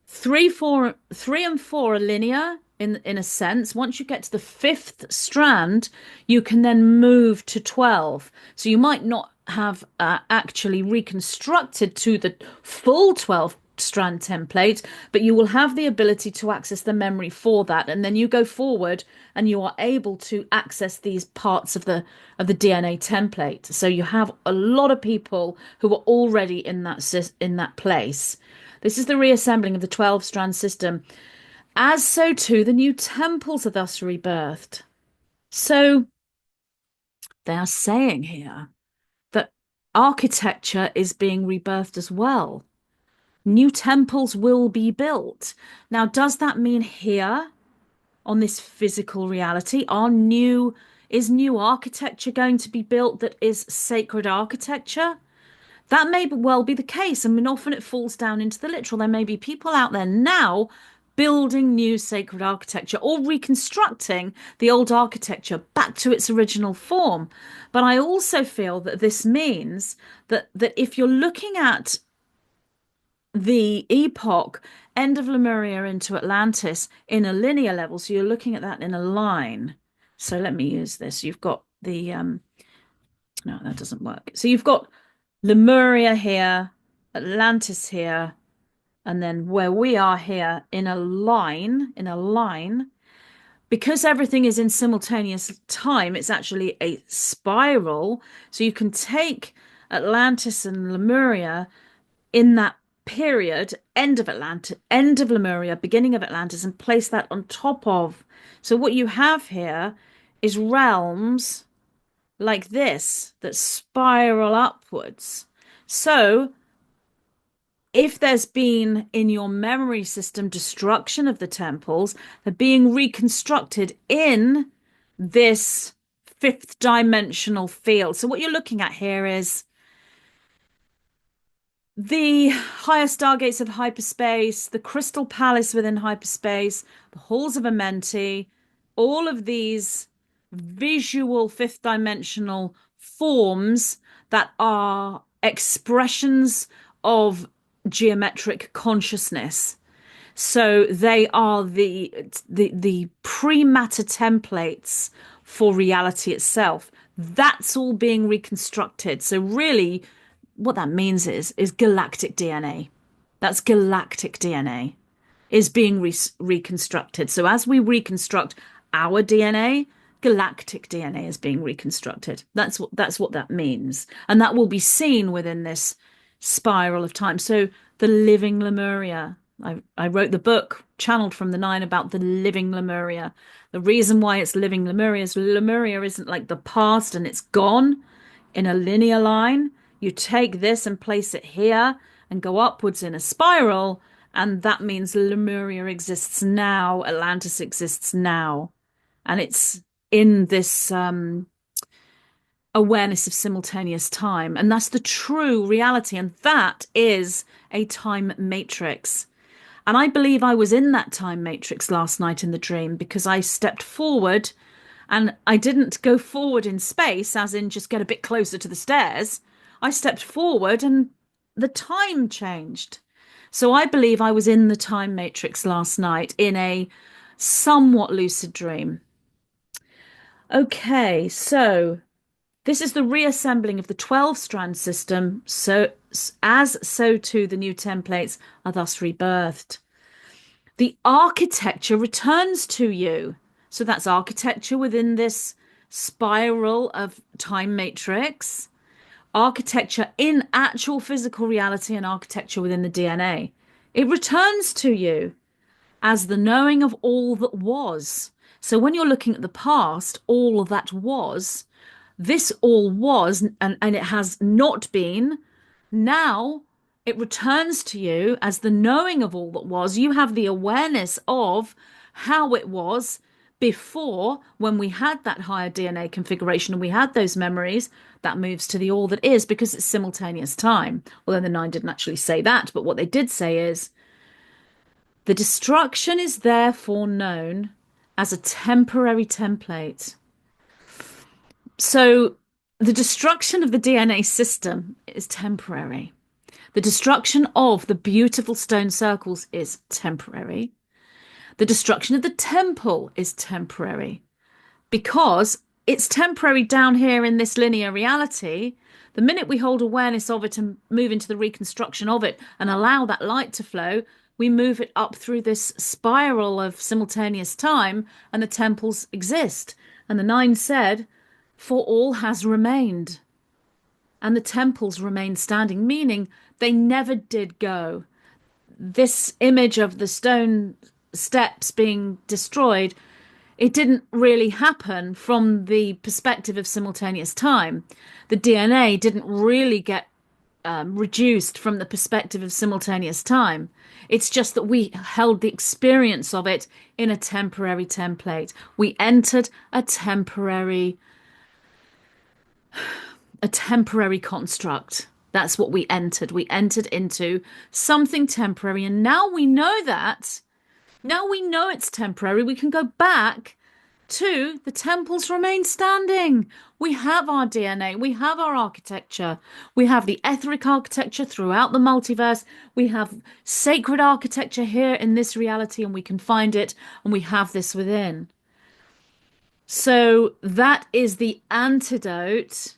three and four are linear in a sense. Once you get to the fifth strand, you can then move to 12. So you might not have actually reconstructed to the full 12 strand template, but you will have the ability to access the memory for that, and then you go forward and you are able to access these parts of the DNA template. So you have a lot of people who are already in that place. This is the reassembling of the 12-strand system. As so too, the new temples are thus rebirthed. So they are saying here that architecture is being rebirthed as well. New temples will be built. Now, does that mean here on this physical reality, is new architecture going to be built that is sacred architecture? That may well be the case. I mean, often it falls down into the literal. There may be people out there now building new sacred architecture or reconstructing the old architecture back to its original form. But I also feel that this means that if you're looking at the epoch, end of Lemuria into Atlantis in a linear level, so you're looking at that in a line. So let me use this. You've got the no, that doesn't work. So you've got Lemuria here, Atlantis here, and then where we are here in a line, because everything is in simultaneous time, it's actually a spiral. So you can take Atlantis and Lemuria in that period, end of Atlantis, end of Lemuria, beginning of Atlantis, and place that on top of. So what you have here is realms like this that spiral upwards. So if there's been in your memory system destruction of the temples, they're being reconstructed in this fifth dimensional field. So what you're looking at here is the higher stargates of hyperspace, the crystal palace within hyperspace, the halls of Amenti, all of these visual fifth dimensional forms that are expressions of geometric consciousness. So they are the pre-matter templates for reality itself. That's all being reconstructed. So really, what that means is galactic DNA. That's galactic DNA is being reconstructed. So as we reconstruct our DNA, galactic DNA is being reconstructed. That's what that means, and that will be seen within this spiral of time. So the living Lemuria, I wrote the book, channeled from the Nine, about the living Lemuria. The reason why it's living Lemuria is Lemuria isn't like the past and it's gone in a linear line. You take this and place it here and go upwards in a spiral, and that means Lemuria exists now, Atlantis exists now. And it's in this awareness of simultaneous time. And that's the true reality. And that is a time matrix. And I believe I was in that time matrix last night in the dream because I stepped forward and I didn't go forward in space, as in just get a bit closer to the stairs. I stepped forward and the time changed. So I believe I was in the time matrix last night in a somewhat lucid dream. Okay, so this is the reassembling of the 12 strand system. So too the new templates are thus rebirthed. The architecture returns to you. So that's architecture within this spiral of time matrix, architecture in actual physical reality, and architecture within the DNA. It returns to you as the knowing of all that was. So when you're looking at the past, all that was, this all was, and it has not been. Now it returns to you as the knowing of all that was. You have the awareness of how it was before, when we had that higher DNA configuration and we had those memories. That moves to the all that is because it's simultaneous time. Although the nine didn't actually say that, but what they did say is the destruction is therefore known as a temporary template. So the destruction of the DNA system is temporary. The destruction of the beautiful stone circles is temporary. The destruction of the temple is temporary because it's temporary down here in this linear reality. The minute we hold awareness of it and move into the reconstruction of it and allow that light to flow, we move it up through this spiral of simultaneous time and the temples exist. And the nine said, for all has remained. And the temples remain standing, meaning they never did go. This image of the stone steps being destroyed, it didn't really happen from the perspective of simultaneous time. The DNA didn't really get reduced from the perspective of simultaneous time. It's just that we held the experience of it in a temporary template. We entered a temporary construct. That's what we entered. We entered into something temporary. And now we know that. Now we know it's temporary. We can go back to the temples remain standing. We have our DNA. We have our architecture. We have the etheric architecture throughout the multiverse. We have sacred architecture here in this reality, and we can find it, and we have this within. So that is the antidote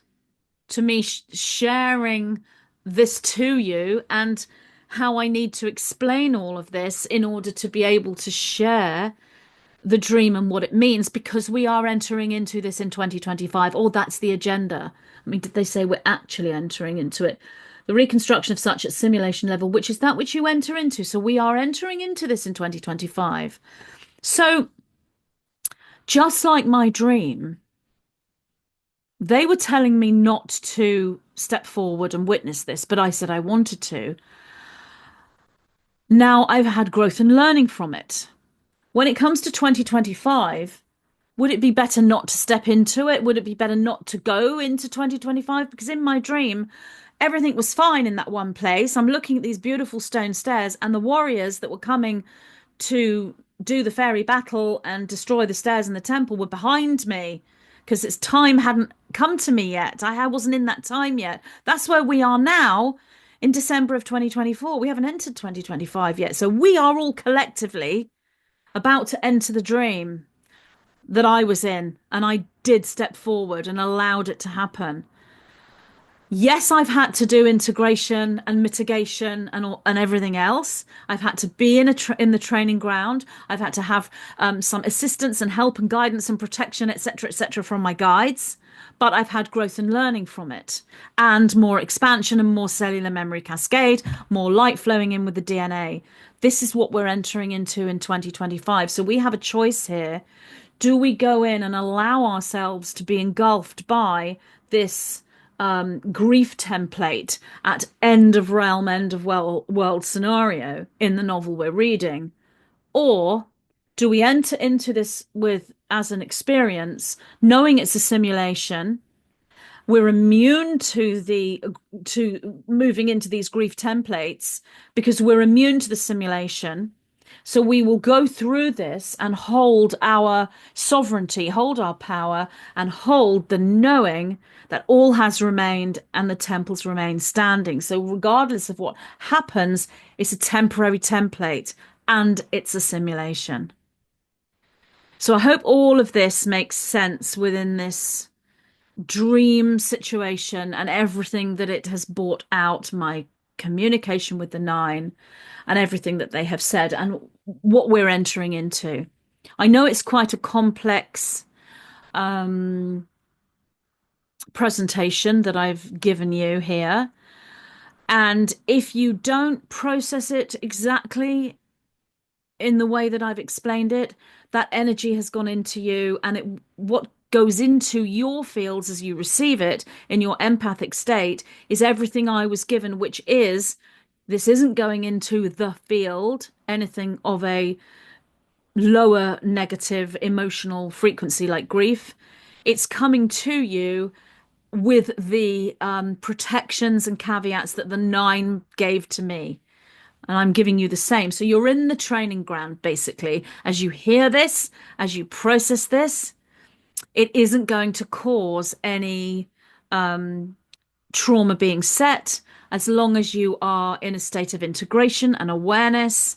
to me sharing this to you, and how I need to explain all of this in order to be able to share the dream and what it means, because we are entering into this in 2025, or that's the agenda. I mean, did they say we're actually entering into it? The reconstruction of such at simulation level, which is that which you enter into. So we are entering into this in 2025. So just like my dream, they were telling me not to step forward and witness this, but I said I wanted to. Now I've had growth and learning from it. When it comes to 2025, would it be better not to step into it? Would it be better not to go into 2025? Because in my dream, everything was fine in that one place. I'm looking at these beautiful stone stairs, and the warriors that were coming to do the fairy battle and destroy the stairs in the temple were behind me, because its time hadn't come to me yet. I wasn't in that time yet. That's where we are now in December of 2024. We haven't entered 2025 yet. So we are all collectively about to enter the dream that I was in, and I did step forward and allowed it to happen. Yes, I've had to do integration and mitigation and everything else. I've had to be in the training ground. I've had to have some assistance and help and guidance and protection, etc., from my guides. but I've had growth and learning from it, and more expansion and more cellular memory cascade, more light flowing in with the DNA. This is what we're entering into in 2025. So we have a choice here. Do we go in and allow ourselves to be engulfed by this grief template at end of realm, end of world scenario in the novel we're reading? Or do we enter into this with as an experience, knowing it's a simulation? We're immune to moving into these grief templates because we're immune to the simulation. So we will go through this and hold our sovereignty, hold our power, and hold the knowing that all has remained and the temples remain standing. So regardless of what happens, it's a temporary template and it's a simulation. So I hope all of this makes sense within this dream situation and everything that it has brought out, my communication with the nine and everything that they have said and what we're entering into. I know it's quite a complex presentation that I've given you here. And if you don't process it exactly in the way that I've explained it, that energy has gone into you, and what goes into your fields as you receive it in your empathic state is everything I was given, which is this isn't going into the field, anything of a lower negative emotional frequency like grief. It's coming to you with the protections and caveats that the nine gave to me. And I'm giving you the same. So you're in the training ground, basically. As you hear this, as you process this, it isn't going to cause any trauma being set as long as you are in a state of integration and awareness.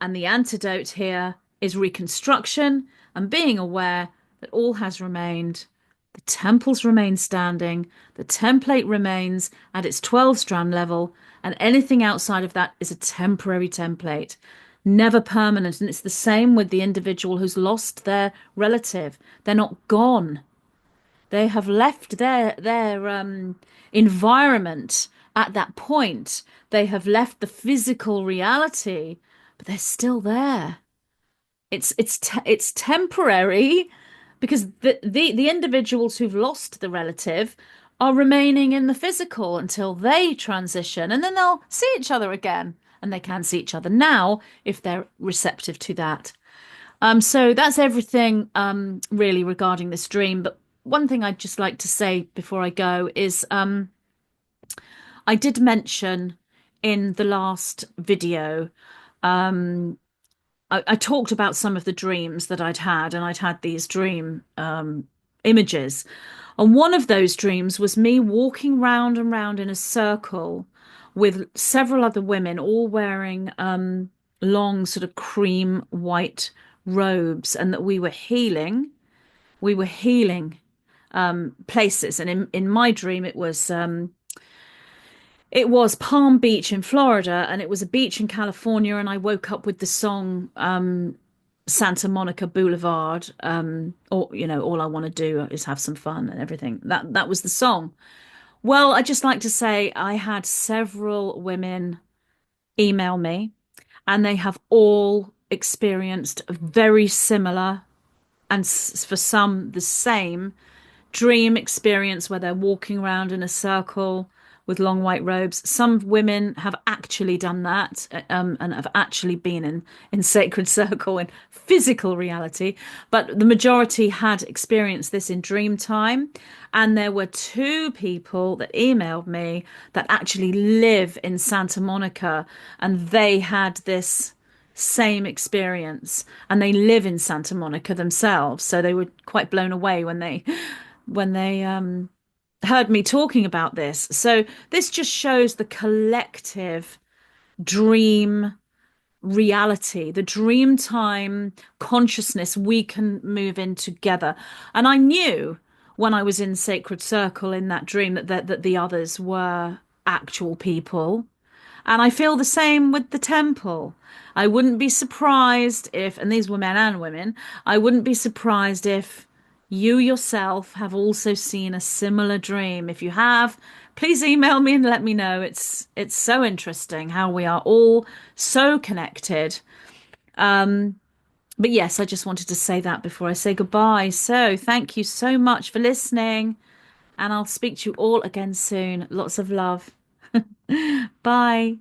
And the antidote here is reconstruction and being aware that all has remained. The temples remain standing, the template remains at its 12 strand level, and anything outside of that is a temporary template, never permanent. And it's the same with the individual who's lost their relative. They're not gone. They have left their environment at that point. They have left the physical reality, but they're still there. It's temporary because the individuals who've lost the relative are remaining in the physical until they transition, and then they'll see each other again, and they can see each other now if they're receptive to that. So that's everything really regarding this dream. But one thing I'd just like to say before I go is I did mention in the last video, I talked about some of the dreams that I'd had, and I'd had these dream images. And one of those dreams was me walking round and round in a circle with several other women, all wearing long, sort of cream white robes, and that we were healing. We were healing places. And in my dream, it was Palm Beach in Florida, and it was a beach in California, and I woke up with the song Santa Monica Boulevard, or all I want to do is have some fun and everything. That was the song. Well, I just like to say I had several women email me, and they have all experienced a very similar, and for some the same dream experience where they're walking around in a circle with long white robes. Some women have actually done that and have actually been in sacred circle in physical reality, but the majority had experienced this in dream time. And there were two people that emailed me that actually live in Santa Monica, and they had this same experience, and they live in Santa Monica themselves. So they were quite blown away when they heard me talking about this. So this just shows the collective dream reality, the dream time consciousness we can move in together. And I knew when I was in Sacred Circle in that dream that the others were actual people. And I feel the same with the temple. I wouldn't be surprised if, and these were men and women, I wouldn't be surprised if you yourself have also seen a similar dream. If you have, please email me and let me know. It's so interesting how we are all so connected. But yes, I just wanted to say that before I say goodbye. So thank you so much for listening, and I'll speak to you all again soon. Lots of love. Bye.